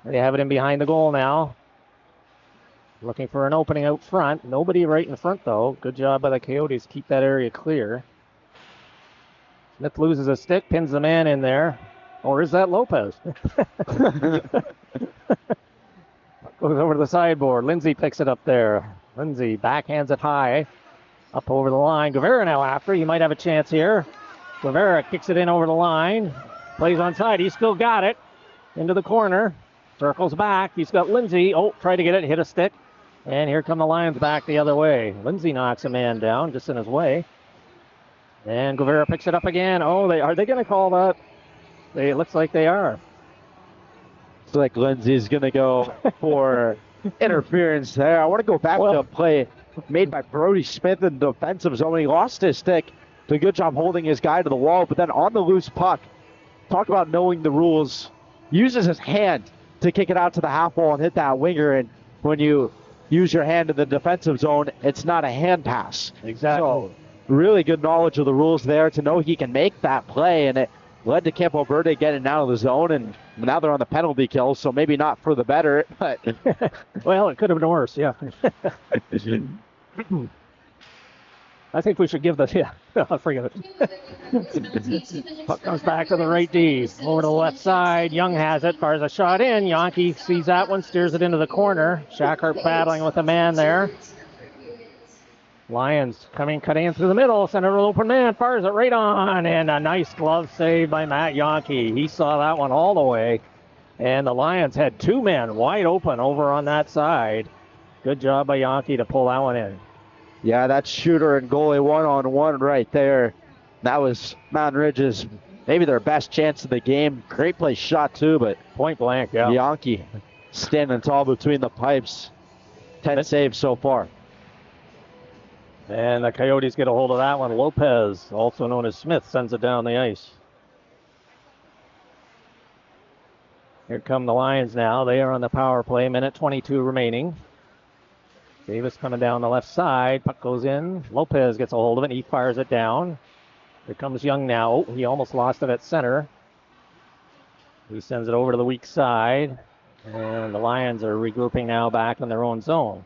[SPEAKER 2] They have it in behind the goal now. Looking for an opening out front. Nobody right in front, though. Good job by the Coyotes. Keep that area clear. Smith loses a stick, pins the man in there. Or is that Lopez? Goes over to the sideboard. Lindsay picks it up there. Lindsay backhands it high. Up over the line. Guevara now after. He might have a chance here. Guevara kicks it in over the line. Plays onside. He's still got it. Into the corner. Circles back. He's got Lindsay. Oh, try to get it. Hit a stick. And here come the Lions back the other way. Lindsay knocks a man down just in his way. And Guevara picks it up again. Oh, are they going to call that? It looks like they are.
[SPEAKER 4] It's like Lindsay's going to go for interference there. I want to go back to a play made by Brody Smith in the defensive zone. He lost his stick. Did a good job holding his guy to the wall, but then on the loose puck, talk about knowing the rules, uses his hand to kick it out to the half wall and hit that winger. And when you use your hand in the defensive zone, it's not a hand pass.
[SPEAKER 2] Exactly.
[SPEAKER 4] So really good knowledge of the rules there to know he can make that play, and it led to Campo Verde getting out of the zone, and now they're on the penalty kill, so maybe not for the better, but
[SPEAKER 2] well, it could have been worse, yeah. I think we should give this, I'll forget it. Puck comes back to the right D. Over to the left side. Young has it. Fires a shot in. Yonke sees that one, steers it into the corner. Shackhart battling with a man there. Lions cutting in through the middle. Center open man. Fires it right on. And a nice glove save by Matt Yonke. He saw that one all the way. And the Lions had 2 men wide open over on that side. Good job by Yonke to pull that one in.
[SPEAKER 4] Yeah, that shooter and goalie one-on-one right there. That was Mountain Ridge's maybe their best chance of the game. Great play shot too, but
[SPEAKER 2] point blank, yeah.
[SPEAKER 4] Yonke standing tall between the pipes. 10 saves so far.
[SPEAKER 2] And the Coyotes get a hold of that one. Lopez, also known as Smith, sends it down the ice. Here come the Lions now. They are on the power play. Minute 22 remaining. Davis coming down the left side. Puck goes in. Lopez gets a hold of it. He fires it down. Here comes Young now. Oh, he almost lost it at center. He sends it over to the weak side. And the Lions are regrouping now back in their own zone.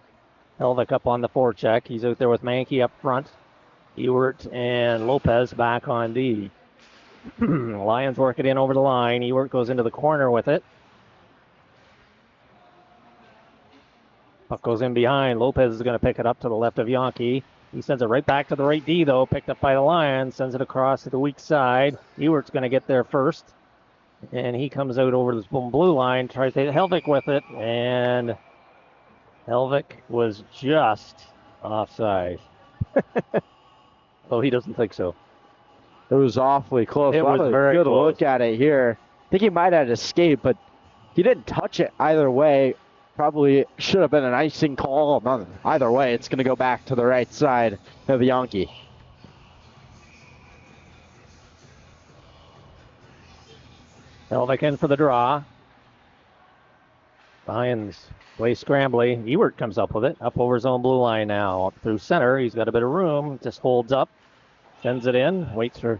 [SPEAKER 2] Helvik up on the forecheck. He's out there with Mankey up front. Ewert and Lopez back on D. Lions work it in over the line. Ewert goes into the corner with it. Puck goes in behind. Lopez is going to pick it up to the left of Yonke. He sends it right back to the right D, though. Picked up by the Lions. Sends it across to the weak side. Ewert's going to get there first. And he comes out over the blue line. Tries to hit Helvik with it. And Helvik was just offside. Oh, he doesn't think so.
[SPEAKER 4] It was awfully close.
[SPEAKER 2] It was very
[SPEAKER 4] good
[SPEAKER 2] close.
[SPEAKER 4] Look at it here. I think he might have escaped, but he didn't touch it either way. Probably should have been an icing call. Either way, it's going to go back to the right side of Yonke.
[SPEAKER 2] Helvik in for the draw. Lions play scrambly. Ewert comes up with it. Up over his own blue line now. Up through center. He's got a bit of room. Just holds up. Sends it in. Waits for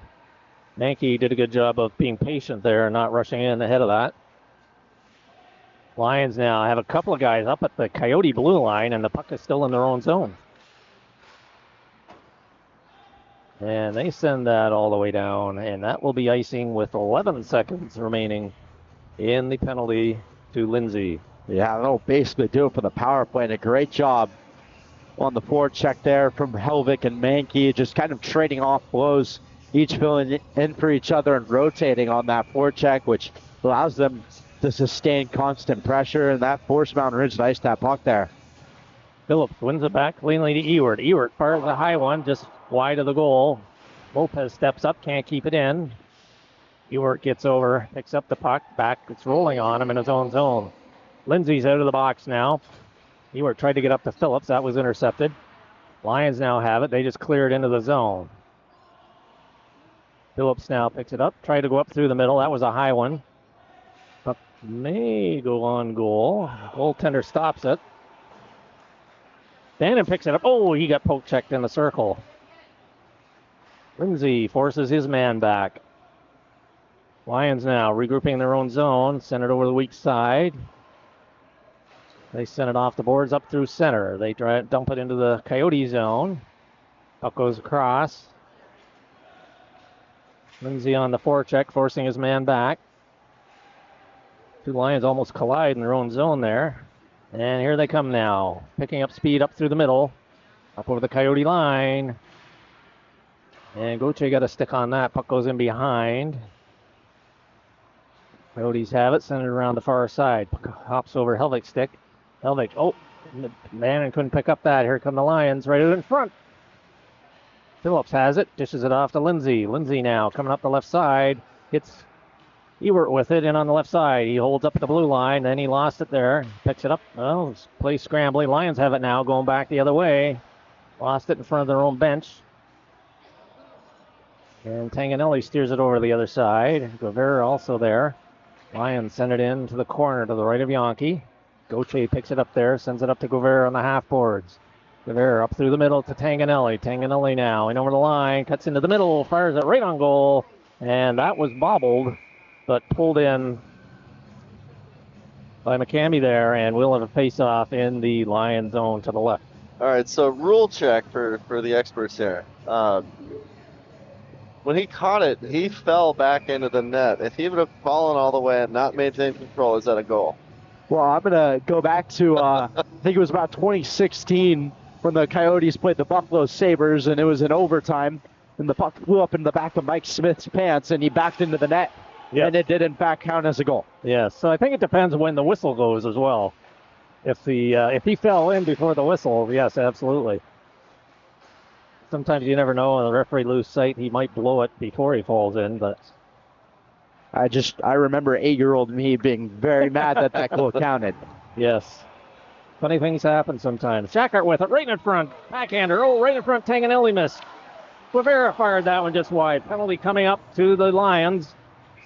[SPEAKER 2] Mankey. Did a good job of being patient there and not rushing in ahead of that. Lions now have a couple of guys up at the Coyote blue line, and the puck is still in their own zone. And they send that all the way down, and that will be icing with 11 seconds remaining in the penalty to Lindsay.
[SPEAKER 4] Yeah, they'll basically do it for the power play, and a great job on the forecheck there from Helvik and Mankey, just kind of trading off blows, each filling in for each other and rotating on that forecheck, which allows them to sustain constant pressure, and that forced Mountain Ridge to ice that puck there.
[SPEAKER 2] Phillips wins it back cleanly to Ewert. Ewert fires a high one, just wide of the goal. Lopez steps up, can't keep it in. Ewart gets over, picks up the puck, back. It's rolling on him in his own zone. Lindsay's out of the box now. Ewart tried to get up to Phillips. That was intercepted. Lions now have it. They just cleared into the zone. Phillips now picks it up. Tried to go up through the middle. That was a high one. Puck may go on goal. Goaltender stops it. Bannon picks it up. Oh, he got poke checked in the circle. Lindsay forces his man back. Lions now regrouping in their own zone. Send it over the weak side. They send it off the boards up through center. They try to dump it into the Coyote zone. Puck goes across. Lindsay on the forecheck, forcing his man back. Two Lions almost collide in their own zone there. And here they come now. Picking up speed up through the middle. Up over the Coyote line. And Gauthier got a stick on that. Puck goes in behind. Coyotes have it. Send it around the far side. Puck hops over Helvik's stick. Helvik, oh, Bannon couldn't pick up that. Here come the Lions right out in front. Phillips has it. Dishes it off to Lindsay. Lindsay now coming up the left side. Hits Ewart with it in on the left side. He holds up at the blue line. Then he lost it there. Picks it up. Oh, play scrambling. Lions have it now going back the other way. Lost it in front of their own bench. And Tanganelli steers it over the other side. Guevara also there. Lions send it in to the corner to the right of Yonke. Gauthier picks it up there, sends it up to Guevara on the half boards. Guevara up through the middle to Tanganelli. Tanganelli now in over the line, cuts into the middle, fires it right on goal. And that was bobbled, but pulled in by McCamey there, and we'll have a face-off in the Lion zone to the left.
[SPEAKER 3] All right, so rule check for the experts here. When he caught it, he fell back into the net. If he would have fallen all the way and not maintained control, is that a goal?
[SPEAKER 4] Well, I'm going to go back to, I think it was about 2016 when the Coyotes played the Buffalo Sabres, and it was in overtime, and the puck flew up in the back of Mike Smith's pants, and he backed into the net, and it did, in fact, count as a goal.
[SPEAKER 2] Yes, so I think it depends when the whistle goes as well. If he fell in before the whistle, yes, absolutely. Sometimes you never know. On the referee lose sight, he might blow it before he falls in, but
[SPEAKER 4] I remember 8-year-old me being very mad that that goal counted.
[SPEAKER 2] Yes. Funny things happen sometimes. Shackart with it right in front. Backhander. Oh, right in front. Tanganelli missed. Guevara fired that one just wide. Penalty coming up to the Lions.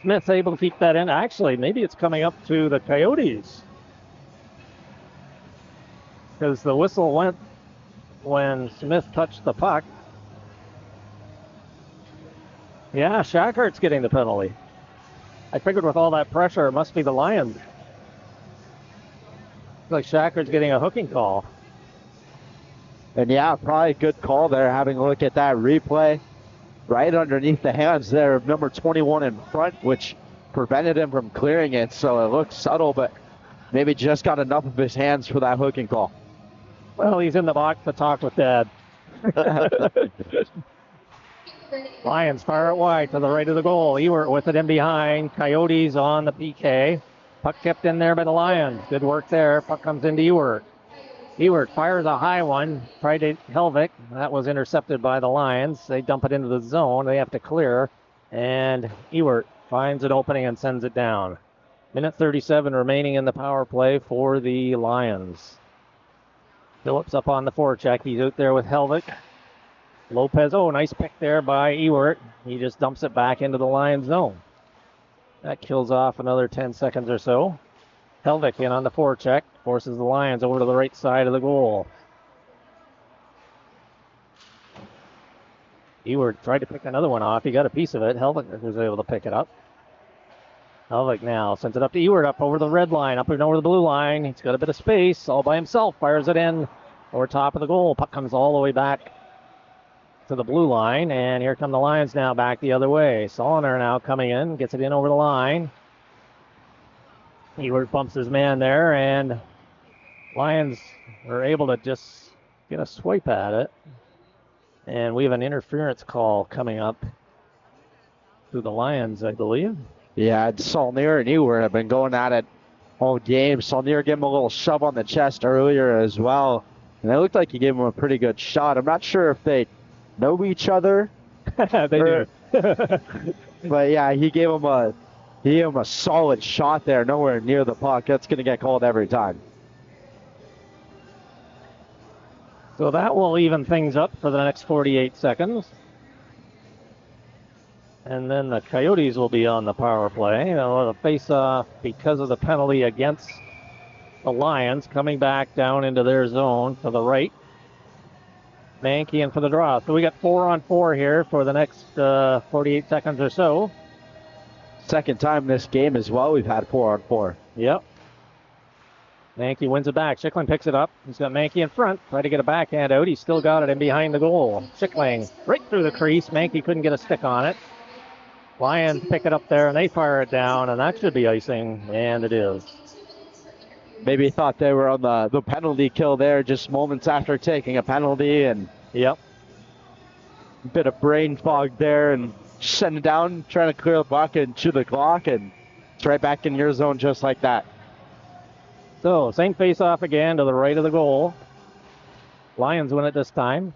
[SPEAKER 2] Smith's able to keep that in. Actually, maybe it's coming up to the Coyotes. Because the whistle went when Smith touched the puck. Yeah, Shackart's getting the penalty. I figured with all that pressure, it must be the Lions. Looks like Shackart's getting a hooking call.
[SPEAKER 4] And yeah, probably a good call there, having a look at that replay. Right underneath the hands there of number 21 in front, which prevented him from clearing it. So it looks subtle, but maybe just got enough of his hands for that hooking call.
[SPEAKER 2] Well, he's in the box to talk with Dad. Lions fire it wide to the right of the goal. Ewart with it in behind. Coyotes on the PK. Puck kept in there by the Lions. Good work there. Puck comes into Ewart. Ewart fires a high one. Tried to Helvik. That was intercepted by the Lions. They dump it into the zone. They have to clear. And Ewart finds an opening and sends it down. Minute 37 remaining in the power play for the Lions. Phillips up on the forecheck. He's out there with Helvik. Lopez, oh, nice pick there by Ewart. He just dumps it back into the Lions zone. That kills off another 10 seconds or so. Helvik in on the forecheck. Forces the Lions over to the right side of the goal. Ewart tried to pick another one off. He got a piece of it. Helvik was able to pick it up. Helvik now sends it up to Ewart, up over the red line, up and over the blue line. He's got a bit of space all by himself. Fires it in over top of the goal. Puck comes all the way back to the blue line, and here come the Lions now back the other way. Soliner now coming in, gets it in over the line. Ewart bumps his man there, and Lions are able to just get a swipe at it. And we have an interference call coming up to the Lions, I believe.
[SPEAKER 4] Yeah, Saulnier and Ewart have been going at it all game. Saulnier gave him a little shove on the chest earlier as well, and it looked like he gave him a pretty good shot. I'm not sure if they know each other.
[SPEAKER 2] They do.
[SPEAKER 4] But yeah, he gave him a solid shot there, nowhere near the puck. That's going to get called every time.
[SPEAKER 2] So that will even things up for the next 48 seconds. And then the Coyotes will be on the power play. The face-off because of the penalty against the Lions coming back down into their zone to the right. Mankey in for the draw. So we got 4-on-4 here for the next 48 seconds or so.
[SPEAKER 4] Second time this game as well, we've had 4-on-4.
[SPEAKER 2] Yep. Mankey wins it back. Schickling picks it up. He's got Mankey in front. Try to get a backhand out. He's still got it in behind the goal. Schickling right through the crease. Mankey couldn't get a stick on it. Lions pick it up there and they fire it down, and that should be icing, and it is.
[SPEAKER 4] Maybe thought they were on the penalty kill there just moments after taking a penalty, and
[SPEAKER 2] Yep.
[SPEAKER 4] a bit of brain fog there, and send it down, trying to clear the puck and chew the clock, and it's right back in your zone just like that.
[SPEAKER 2] So, same face-off again to the right of the goal. Lions win it this time.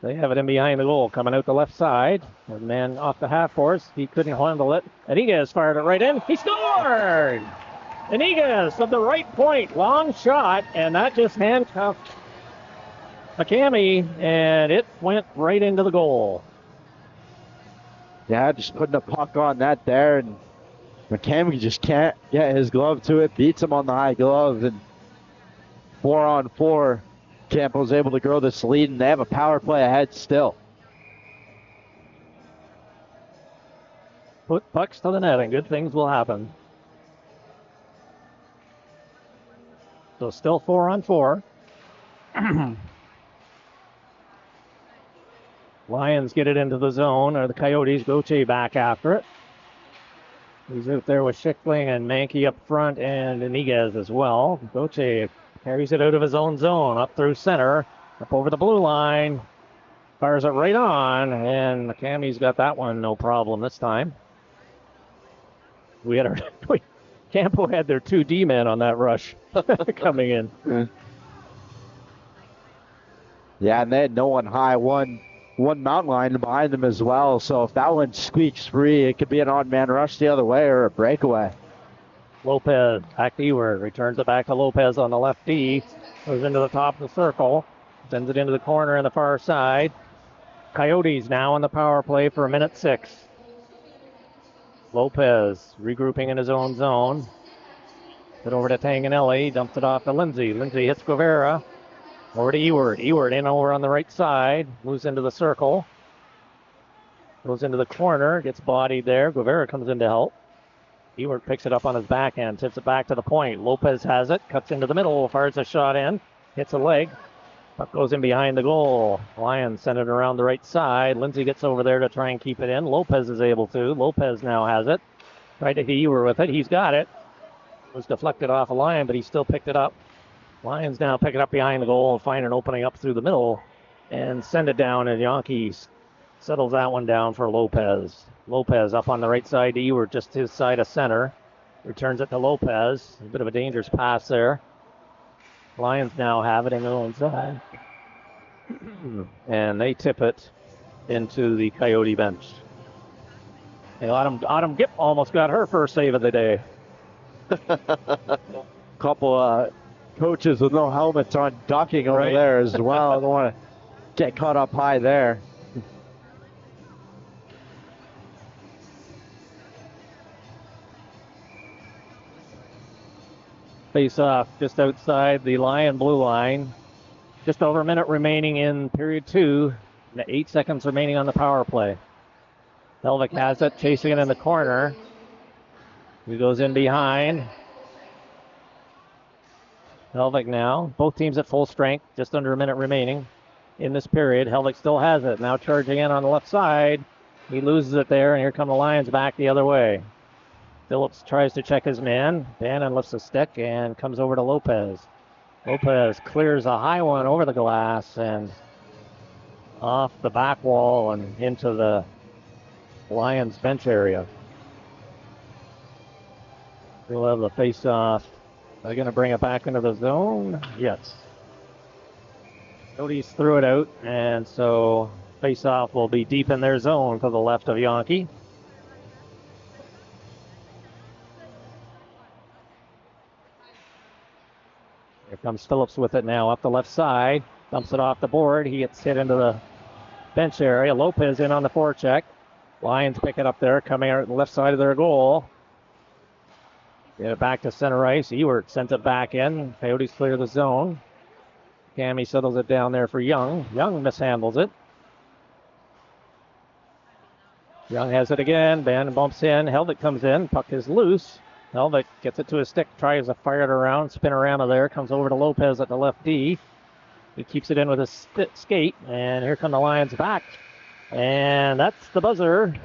[SPEAKER 2] They have it in behind the goal, coming out the left side. And man off the half force, he couldn't handle it. Iniguez fired it right in. He scored! Iniguez from the right point, long shot, and that just handcuffed McCamey, and it went right into the goal.
[SPEAKER 4] Yeah, just putting a puck on that there, and McCamey just can't get his glove to it, beats him on the high glove, and 4-on-4. Campo's able to grow this lead, and they have a power play ahead still.
[SPEAKER 2] Put pucks to the net, and good things will happen. So still 4-on-4. Lions get it into the zone, or the Coyotes. Gauthier back after it. He's out there with Schickling and Mankey up front, and Iniguez as well. Gauthier carries it out of his own zone, up through center, up over the blue line. Fires it right on, and McCamey's got that one no problem this time. Campo had their 2 D-men on that rush coming in.
[SPEAKER 4] Yeah, and they had no one high, one mountain line behind them as well. So if that one squeaks free, it could be an odd man rush the other way or a breakaway.
[SPEAKER 2] Lopez back to Ewert, returns it back to Lopez on the left D, goes into the top of the circle, sends it into the corner on the far side. Coyotes now on the power play for 1:06. Lopez regrouping in his own zone. Get over to Tanganelli, dumps it off to Lindsay. Lindsay hits Guevara. Over to Ewert. Ewert in over on the right side, moves into the circle. Goes into the corner, gets bodied there. Guevara comes in to help. Ewert picks it up on his backhand, tips it back to the point. Lopez has it, cuts into the middle, fires a shot in, hits a leg. Puck goes in behind the goal. Lions send it around the right side. Lindsay gets over there to try and keep it in. Lopez is able to. Lopez now has it. Tried to hit Ewert with it. He's got it. It was deflected off a line, but he still picked it up. Lions now pick it up behind the goal and find an opening up through the middle and send it down, and Yankees settles that one down for Lopez. Lopez up on the right side to Ewert, just his side of center. Returns it to Lopez. A bit of a dangerous pass there. Lions now have it in their own side. And they tip it into the Coyote bench. Hey, Autumn Gipp almost got her first save of the day.
[SPEAKER 4] Couple coaches with no helmets on ducking over
[SPEAKER 2] Right.
[SPEAKER 4] there as well. I don't want to get caught up high there.
[SPEAKER 2] Face off just outside the Lion blue line. Just over a minute remaining in period 2. 8 seconds remaining on the power play. Helvik has it, chasing it in the corner. He goes in behind. Helvik now. Both teams at full strength. Just under a minute remaining in this period. Helvik still has it. Now charging in on the left side. He loses it there, and here come the Lions back the other way. Phillips tries to check his man. Bannon lifts a stick and comes over to Lopez. Lopez clears a high one over the glass and off the back wall and into the Lions bench area. We'll have the face-off. They're going to bring it back into the zone. Yes. Cody's threw it out, and so Face-off will be deep in their zone to the left of Yankee. Here comes Phillips with it now up the left side. Dumps it off the board. He gets hit into the bench area. Lopez in on the forecheck. Lions pick it up there, coming out the left side of their goal. Get it back to center ice. Ewert sent it back in. Coyotes clear the zone. Cammy settles it down there for Young. Young mishandles it. Young has it again. Ben bumps in. Helvik comes in. Puck is loose. Helvik gets it to his stick. Tries to fire it around. Spinorama there. Comes over to Lopez at the left D. He keeps it in with his skate. And here come the Lions back. And that's the buzzer.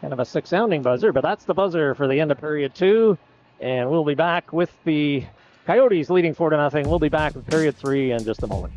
[SPEAKER 2] Kind of a sick-sounding buzzer, but that's the buzzer for the end of period 2. And we'll be back with the Coyotes leading 4-0. We'll be back with period 3 in just a moment.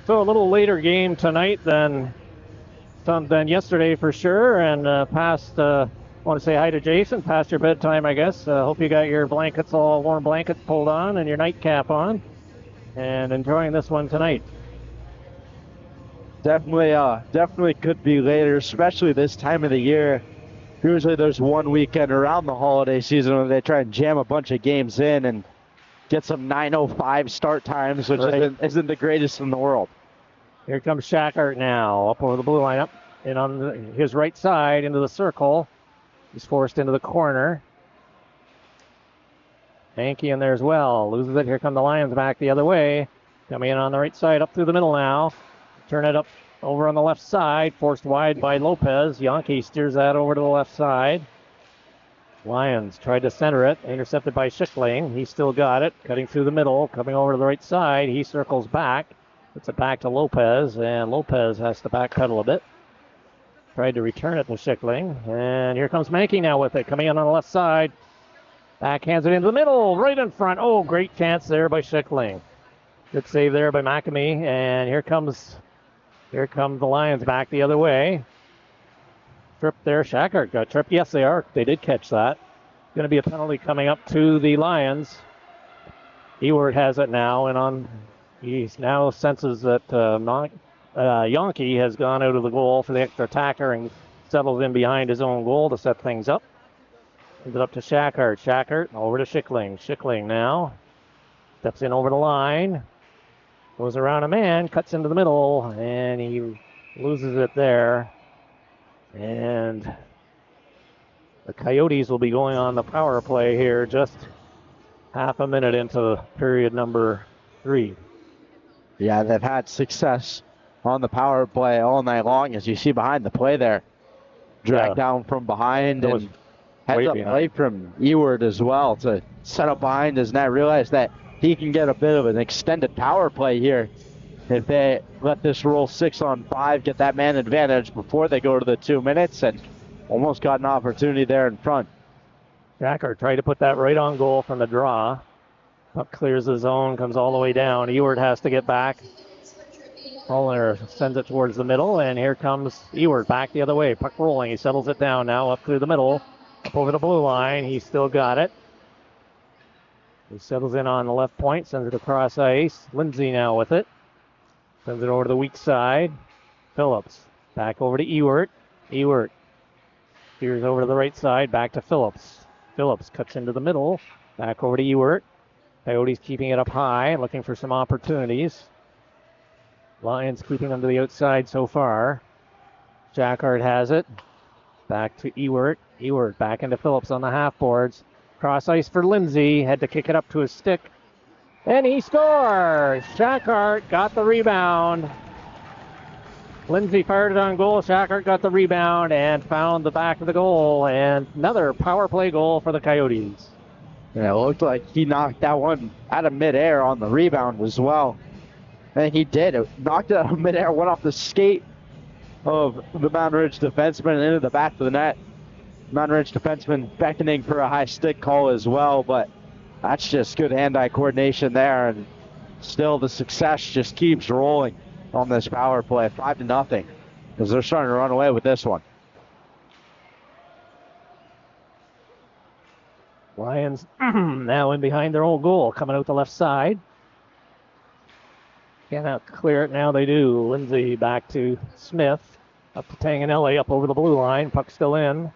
[SPEAKER 2] So a little later game tonight than yesterday for sure, and past. I want to say hi to Jason. Past your bedtime, I guess. Hope you got your blankets, all warm blankets pulled on, and your nightcap on, and enjoying this one tonight.
[SPEAKER 4] Definitely could be later, especially this time of the year. Usually there's one weekend around the holiday season when they try and jam a bunch of games in and get some 9:05 start times, which isn't the greatest in the world.
[SPEAKER 2] Here comes Shackart now, up over the blue line, up and on his right side into the circle. He's forced into the corner. Hankey in there as well. Loses it. Here come the Lions back the other way. Coming in on the right side, up through the middle now. Turn it up over on the left side. Forced wide by Lopez. Yankee steers that over to the left side. Lions tried to center it. Intercepted by Schickling. He still got it. Cutting through the middle. Coming over to the right side. He circles back. Puts it back to Lopez. And Lopez has to backpedal a bit. Tried to return it to Schickling. And here comes Mankey now with it. Coming in on the left side. Backhands it into the middle. Right in front. Oh, great chance there by Schickling. Good save there by McAmey. And here comes the Lions back the other way. Trip there. Shackart got tripped. Yes, they are. They did catch that. Going to be a penalty coming up to the Lions. Ewert has it now, and he now senses that Yankee has gone out of the goal for the extra attacker and settles in behind his own goal to set things up. Gives it up to Shackart. Shackart over to Schickling. Schickling now steps in over the line. Goes around a man, cuts into the middle, and he loses it there. And the Coyotes will be going on the power play here just half a minute into period number 3.
[SPEAKER 4] Yeah, they've had success on the power play all night long, as you see behind the play there. Dragged down from behind and heads up play from Ewert as well to set up behind his net. Realize that he can get a bit of an extended power play here if they let this roll 6-on-5, get that man advantage before they go to the 2 minutes, and almost got an opportunity there in front.
[SPEAKER 2] Shackart tried to put that right on goal from the draw. Puck clears the zone, comes all the way down. Ewert has to get back. Holler sends it towards the middle, and here comes Ewert back the other way. Puck rolling. He settles it down now up through the middle, up over the blue line. He's still got it. He settles in on the left point, sends it across ice. Lindsay now with it. Sends it over to the weak side. Phillips back over to Ewert. Ewert steers over to the right side, back to Phillips. Phillips cuts into the middle, back over to Ewert. Coyotes keeping it up high, looking for some opportunities. Lions keeping them to the outside so far. Jacquard has it. Back to Ewert. Ewert back into Phillips on the half boards. Cross ice for Lindsay. Had to kick it up to his stick. And he scores! Jacquard got the rebound. Lindsay fired it on goal. Jacquard got the rebound and found the back of the goal. And another power play goal for the Coyotes.
[SPEAKER 4] Yeah, it looked like he knocked that one out of midair on the rebound as well. And he did. It knocked it out of midair, went off the skate of the Mountain Ridge defenseman and into the back of the net. Mountain Ridge defenseman beckoning for a high stick call as well, but that's just good hand-eye coordination there, and still the success just keeps rolling on this power play, 5-0, because they're starting to run away with this one.
[SPEAKER 2] Lions now in behind their own goal, coming out the left side. Cannot clear it, now they do. Lindsay back to Smith, up to Tanganelli, up over the blue line, puck still in.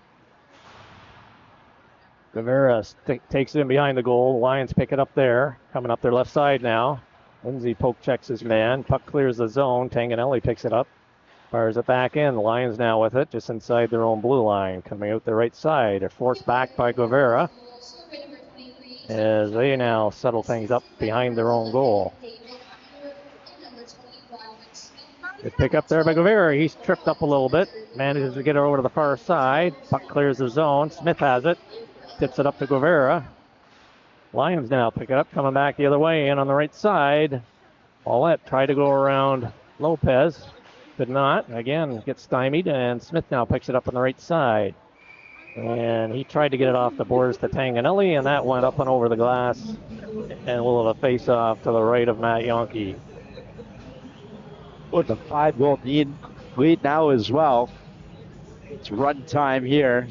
[SPEAKER 2] Guevara takes it in behind the goal. The Lions pick it up there, coming up their left side now. Lindsay poke checks his man, puck clears the zone. Tanganelli picks it up, fires it back in. The Lions now with it, just inside their own blue line, coming out the right side. They're forced back by Guevara as they now settle things up behind their own goal. Good pick up there by Guevara. He's tripped up a little bit, manages to get it over to the far side. Puck clears the zone. Smith has it. Tips it up to Guevara. Lions now pick it up, coming back the other way in on the right side. Paulette tried to go around Lopez. Could not. Again, gets stymied, and Smith now picks it up on the right side. And he tried to get it off the boards to Tanganelli, and that went up and over the glass. And we'll have a face-off to the right of Matt Yonke.
[SPEAKER 4] With a 5-goal lead now as well. It's run time here.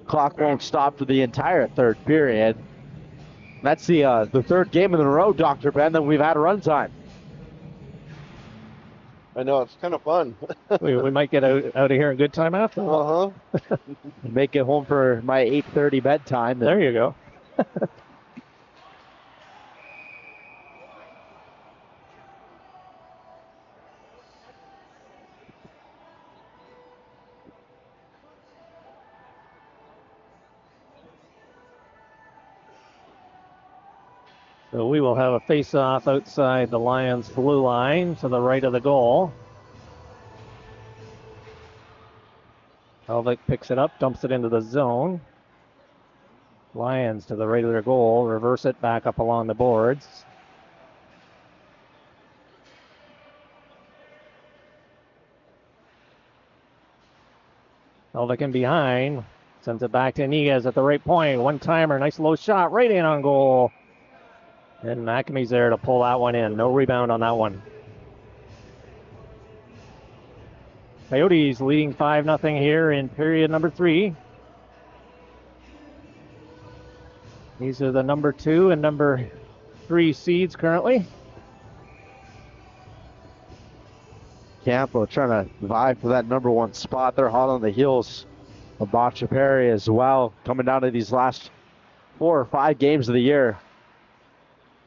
[SPEAKER 4] Clock won't stop for the entire third period. That's the third game in a row, Dr. Ben, that we've had a run time.
[SPEAKER 3] I know, it's kind of fun.
[SPEAKER 2] we might get out of here in good time after.
[SPEAKER 3] Uh-huh.
[SPEAKER 4] Make it home for my 8:30 bedtime.
[SPEAKER 2] There you go. So we will have a face-off outside the Lions' blue line to the right of the goal. Helvik picks it up, dumps it into the zone. Lions to the right of their goal, reverse it back up along the boards. Helvik in behind, sends it back to Iniguez at the right point. One-timer, nice low shot, right in on goal. And McAmee's there to pull that one in. No rebound on that one. Coyotes leading 5-0 here in period number 3. These are the number 2 and number 3 seeds currently.
[SPEAKER 4] Campo trying to vie for that number 1 spot. They're hot on the heels of Boccia Perry as well, coming down to these last 4 or 5 games of the year.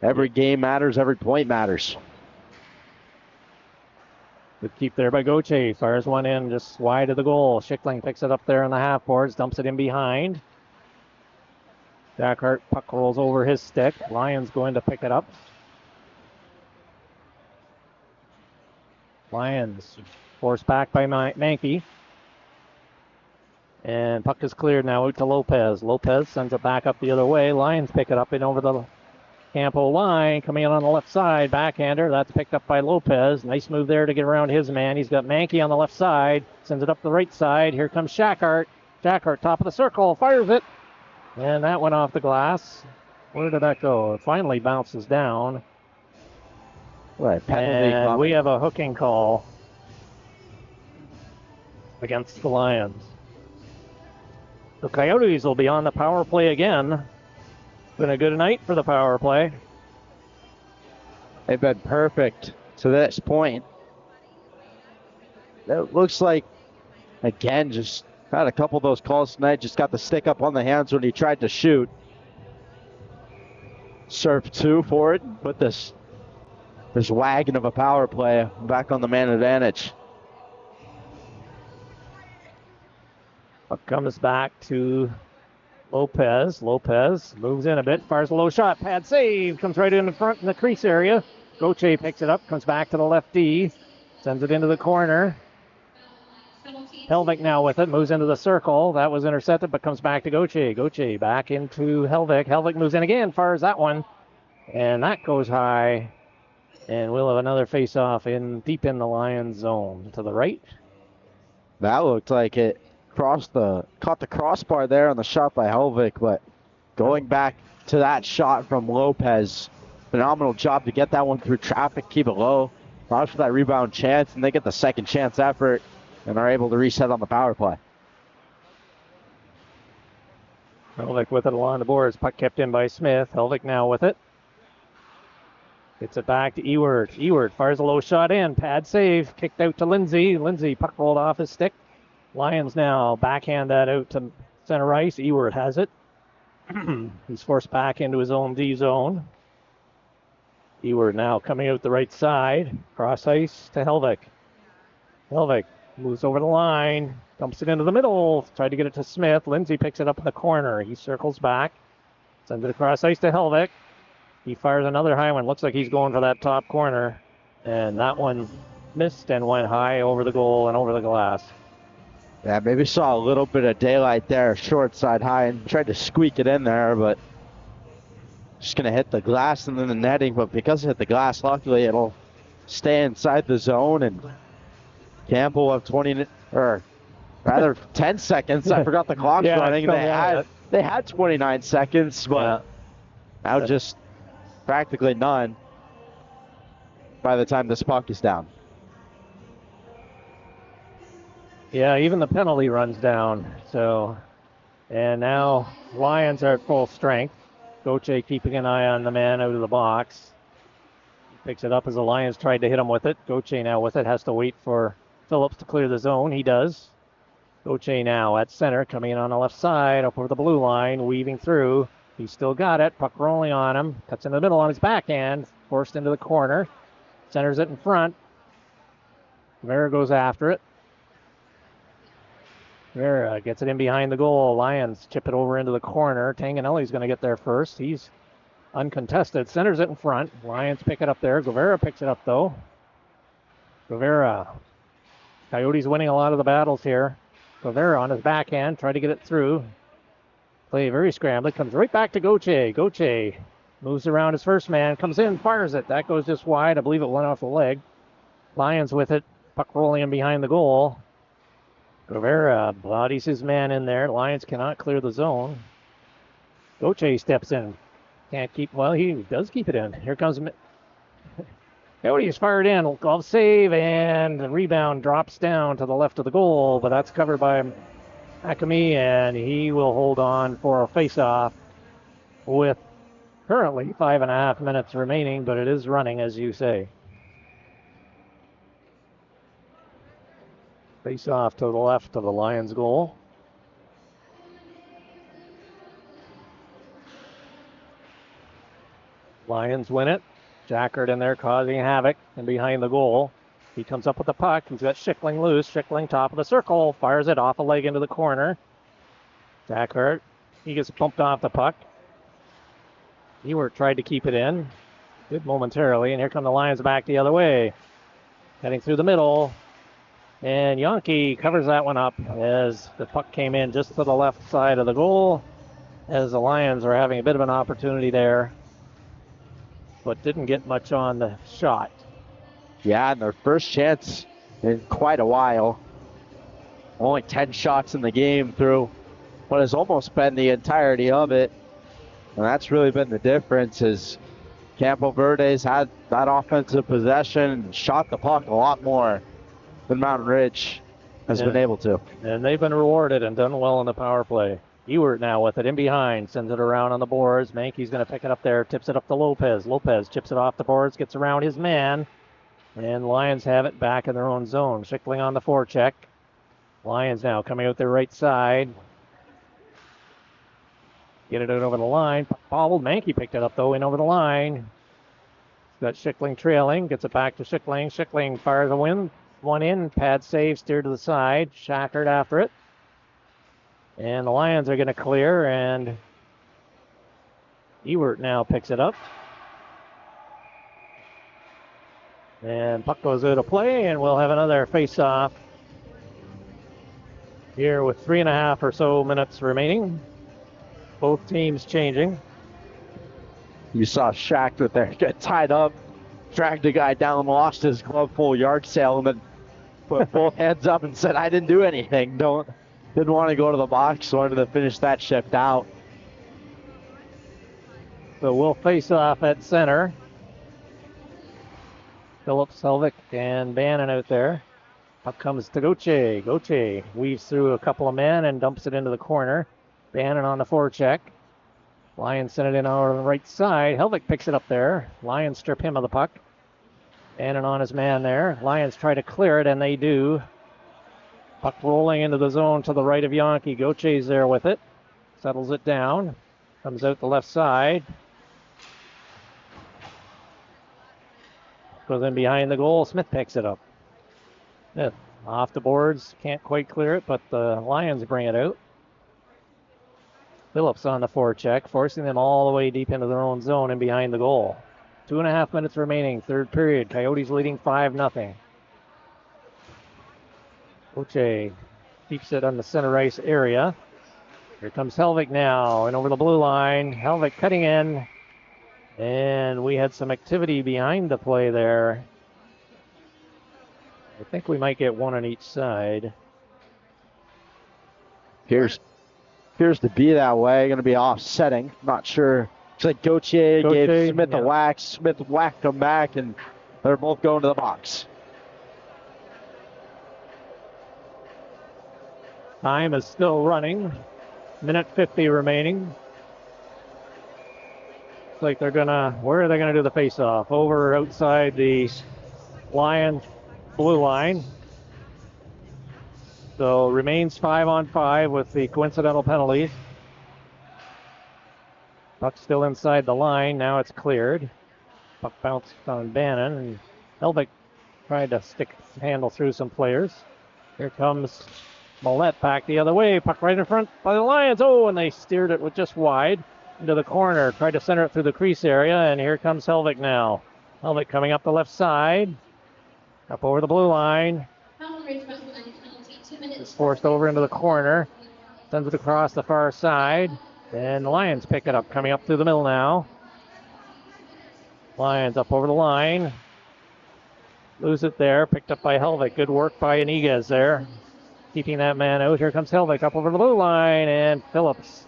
[SPEAKER 4] Every game matters, every point matters.
[SPEAKER 2] Good keep there by Gauthier. Fires one in just wide of the goal. Schickling picks it up there on the half boards, dumps it in behind. Jacquard puck rolls over his stick. Lions going to pick it up. Lions forced back by Mankey. And puck is cleared now out to Lopez. Lopez sends it back up the other way. Lions pick it up and over the Campo line, coming in on the left side, backhander. That's picked up by Lopez. Nice move there to get around his man. He's got Mankey on the left side, sends it up the right side. Here comes Jacquard. Jacquard, top of the circle, fires it. And that went off the glass. Where did that go? It finally bounces down.
[SPEAKER 4] Right, penalty.
[SPEAKER 2] And we have a hooking call against the Lions. The Coyotes will be on the power play again. Been a good night for the power play.
[SPEAKER 4] They've been perfect to this point. It looks like, again, just had a couple of those calls tonight. Just got the stick up on the hands when he tried to shoot. serve 2 for it and put this wagon of a power play back on the man advantage.
[SPEAKER 2] Puck comes back to Lopez. Lopez moves in a bit, fires a low shot. Pad save, comes right in the front in the crease area. Gauthier picks it up, comes back to the left D, sends it into the corner. Helvig now with it, moves into the circle. That was intercepted, but comes back to Gauthier. Gauthier back into Helvig. Helvig moves in again, fires that one, and that goes high. And we'll have another face-off deep in the Lions zone. To the right.
[SPEAKER 4] That looked like it caught the crossbar there on the shot by Helvig, but going back to that shot from Lopez, phenomenal job to get that one through traffic, keep it low, allows for that rebound chance, and they get the second chance effort and are able to reset on the power play.
[SPEAKER 2] Helvig with it along the boards. Puck kept in by Smith. Helvig now with it. Gets it back to Ewert. Ewert fires a low shot in. Pad save. Kicked out to Lindsay. Lindsay puck rolled off his stick. Lions now backhand that out to center ice. Ewert has it. He's forced back into his own D zone. Ewert now coming out the right side. Cross ice to Helvig. Helvig moves over the line. Dumps it into the middle. Tried to get it to Smith. Lindsay picks it up in the corner. He circles back. Sends it across ice to Helvig. He fires another high one. Looks like he's going for that top corner. And that one missed and went high over the goal and over the glass.
[SPEAKER 4] Yeah, maybe saw a little bit of daylight there, short side high, and tried to squeak it in there, but just going to hit the glass and then the netting. But because it hit the glass, luckily it'll stay inside the zone. And Campo have 10 seconds. I forgot the clock's running. They had 29 seconds, but now just practically none by the time this puck is down.
[SPEAKER 2] Yeah, even the penalty runs down. So, and now Lions are at full strength. Gauthier keeping an eye on the man out of the box. Picks it up as the Lions tried to hit him with it. Gauthier now with it, has to wait for Phillips to clear the zone. He does. Gauthier now at center, coming in on the left side, up over the blue line, weaving through. He's still got it. Puck rolling on him. Cuts in the middle on his backhand. Forced into the corner. Centers it in front. Vera goes after it. Vera gets it in behind the goal. Lions chip it over into the corner. Tanganelli's going to get there first. He's uncontested. Centers it in front. Lions pick it up there. Guevara picks it up, though. Guevara. Coyotes winning a lot of the battles here. Guevara on his backhand. Tried to get it through. Play very scrambly. Comes right back to Gauthier. Gauthier moves around his first man. Comes in. Fires it. That goes just wide. I believe it went off the leg. Lions with it. Puck rolling in behind the goal. Guevara bodies his man in there. Lions cannot clear the zone. Gauthier steps in. Can't keep, well, he does keep it in. Here comes Coyotes fired in. Glove save, and the rebound drops down to the left of the goal, but that's covered by Akami, and he will hold on for a face-off with currently 5.5 minutes remaining, but it is running, as you say. Face off to the left of the Lions goal. Lions win it. Jackert in there causing havoc and behind the goal. He comes up with the puck. He's got Schickling loose. Schickling top of the circle. Fires it off a leg into the corner. Jackert. He gets bumped off the puck. Ewert tried to keep it in. Did momentarily. And here come the Lions back the other way. Heading through the middle. And Yonke covers that one up as the puck came in just to the left side of the goal, as the Lions are having a bit of an opportunity there, but didn't get much on the shot.
[SPEAKER 4] Yeah, and their first chance in quite a while. Only 10 shots in the game through what has almost been the entirety of it. And that's really been the difference, is Campo Verde's had that offensive possession and shot the puck a lot more than Mountain Ridge has been able to.
[SPEAKER 2] And they've been rewarded and done well in the power play. Ewert now with it in behind, sends it around on the boards. Mankey's going to pick it up there, tips it up to Lopez. Lopez chips it off the boards, gets around his man, and Lions have it back in their own zone. Schickling on the forecheck. Lions now coming out their right side. Get it out over the line. Bobbled. Mankey picked it up, though, in over the line. Got Schickling trailing. Gets it back to Schickling. Schickling fires a win. One in. Pad save. Steered to the side. Shackard after it. And the Lions are going to clear, and Ewert now picks it up. And puck goes out of play, and we'll have another face-off here with 3.5 or so minutes remaining. Both teams changing.
[SPEAKER 4] You saw Shacked with there, get tied up, dragged the guy down, lost his glove full yard sale, and then put both hands up and said, I didn't do anything. Didn't want to go to the box, wanted to finish that shift out.
[SPEAKER 2] So we'll face off at center. Phillips, Helvik, and Bannon out there. Up comes to Gauthier. Gauthier weaves through a couple of men and dumps it into the corner. Bannon on the forecheck. Lions send it in over the right side. Helvik picks it up there. Lions strip him of the puck. Bannon on his man there. Lions try to clear it, and they do. Puck rolling into the zone to the right of Yonke. Gauthier's there with it. Settles it down. Comes out the left side. Goes in behind the goal. Smith picks it up. Smith off the boards. Can't quite clear it, but the Lions bring it out. Phillips on the forecheck, forcing them all the way deep into their own zone and behind the goal. 2.5 minutes remaining, third period. Coyotes leading 5-0. Gauthier keeps it on the center ice area. Here comes Helvik now, and over the blue line. Helvik cutting in. And we had some activity behind the play there. I think we might get one on each side.
[SPEAKER 4] Appears to be that way. Going to be offsetting. Not sure. Looks like Gauthier gave Smith a whack. Smith whacked him back, and they're both going to the box.
[SPEAKER 2] Time is still running. Minute 50 remaining. Looks like they're gonna. Where are they gonna do the face-off? Over outside the Lions blue line. So remains 5-on-5 with the coincidental penalties. Puck still inside the line. Now it's cleared. Puck bounced on Bannon, and Helvik tried to stick his handle through some players. Here comes Millette back the other way. Puck right in front by the Lions. Oh, and they steered it with just wide into the corner. Tried to center it through the crease area, and here comes Helvik now. Helvik coming up the left side. Up over the blue line. Is forced over into the corner. Sends it across the far side. And the Lions pick it up, coming up through the middle now. Lions up over the line. Lose it there, picked up by Helvik. Good work by Iniguez there. Keeping that man out. Here comes Helvik up over the blue line, and Phillips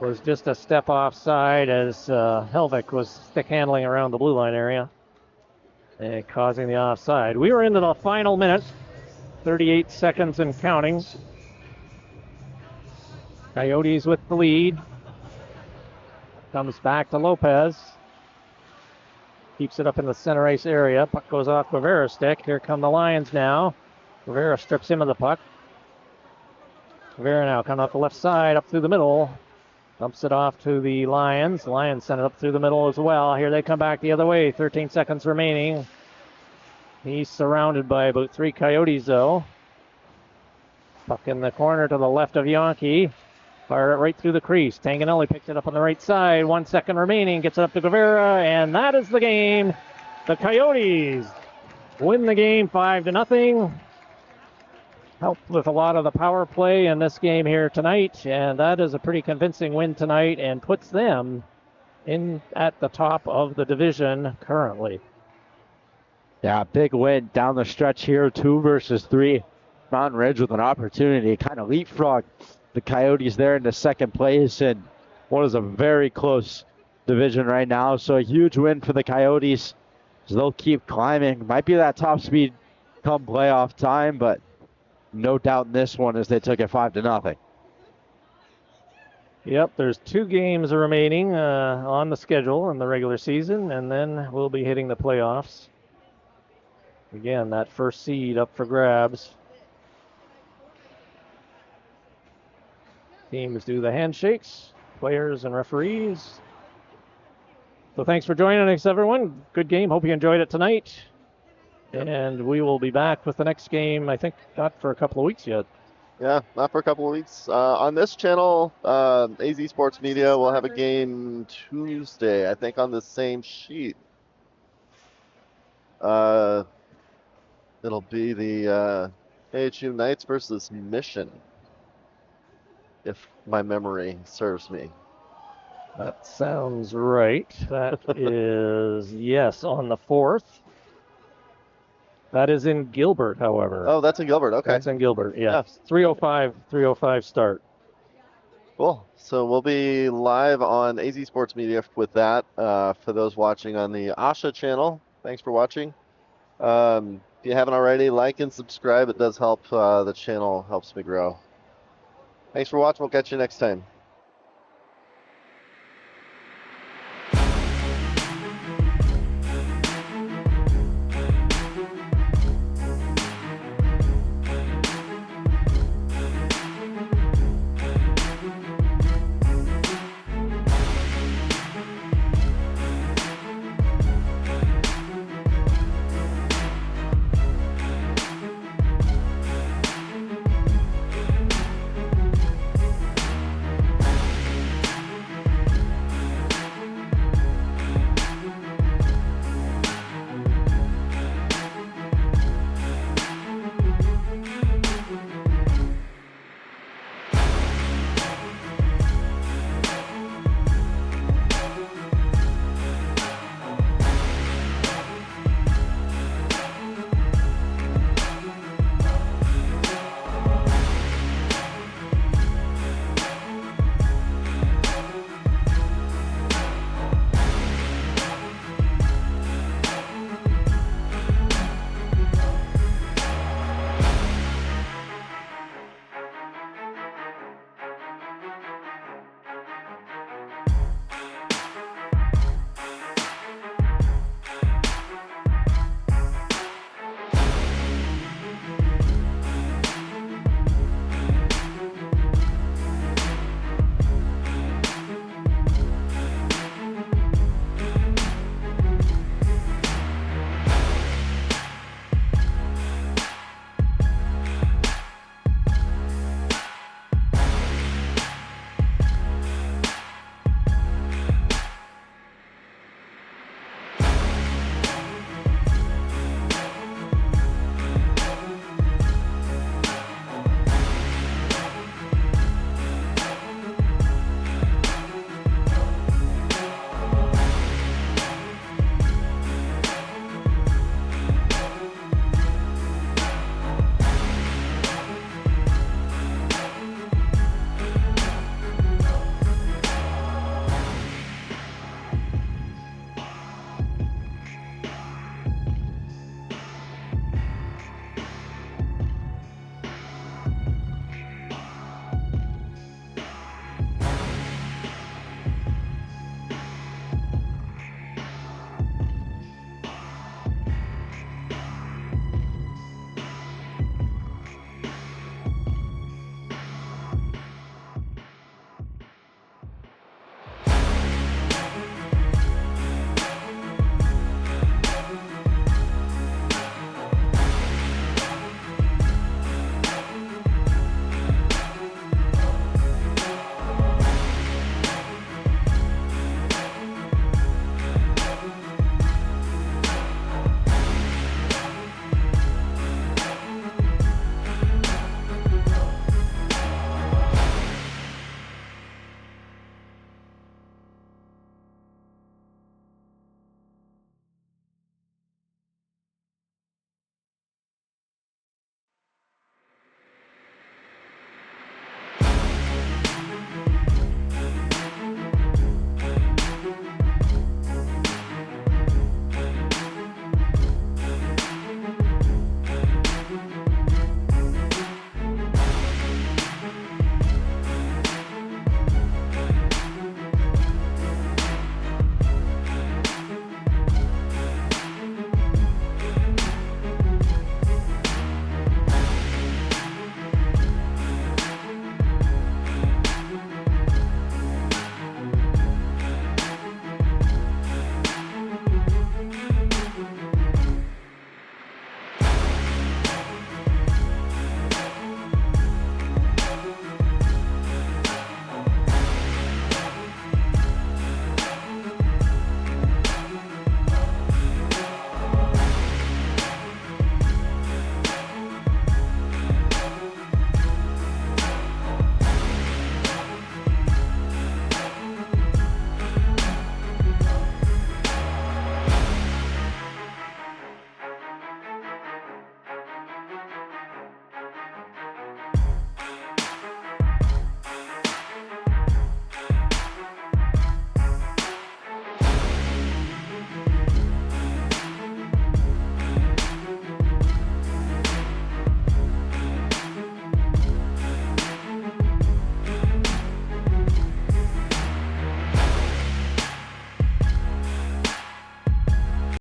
[SPEAKER 2] was just a step offside as Helvik was stick handling around the blue line area and causing the offside. We were into the final minute, 38 seconds and counting. Coyotes with the lead. Comes back to Lopez. Keeps it up in the center ice area. Puck goes off Guevara's stick. Here come the Lions now. Guevara strips him of the puck. Guevara now coming up the left side, up through the middle. Dumps it off to the Lions. The Lions send it up through the middle as well. Here they come back the other way. 13 seconds remaining. He's surrounded by about 3 Coyotes, though. Puck in the corner to the left of Yonke. Fired it right through the crease. Tanganelli picks it up on the right side. 1 second remaining. Gets it up to Guevara, and that is the game. The Coyotes win the game 5-0. Helped with a lot of the power play in this game here tonight, and that is a pretty convincing win tonight and puts them in at the top of the division currently.
[SPEAKER 4] Yeah, big win down the stretch here, 2 versus 3. Mountain Ridge with an opportunity to kind of leapfrog the Coyotes there into second place in what is a very close division right now. So a huge win for the Coyotes as they'll keep climbing. Might be that top speed come playoff time, but no doubt in this one as they took it 5-0.
[SPEAKER 2] Yep, there's 2 games remaining on the schedule in the regular season, and then we'll be hitting the playoffs. Again, that first seed up for grabs. Teams do the handshakes. players and referees. So thanks for joining us, everyone. Good game. Hope you enjoyed it tonight. And we will be back with the next game, I think, not for a couple of weeks yet.
[SPEAKER 3] Yeah, not for a couple of weeks. On this channel, AZ Sports Media will have a game Tuesday, I think, on the same sheet. It'll be the AHU Knights versus Mission, if my memory serves me.
[SPEAKER 2] That sounds right. That is, yes, on the 4th. That is in Gilbert, however.
[SPEAKER 3] Oh, that's in Gilbert. Okay.
[SPEAKER 2] That's in Gilbert,
[SPEAKER 3] Yeah.
[SPEAKER 2] yes. 3:05 start.
[SPEAKER 3] Cool. So we'll be live on AZ Sports Media with that. For those watching on the AHSHA channel, thanks for watching. If you haven't already, like and subscribe. It does help. The channel helps me grow. Thanks for watching. We'll catch you next time.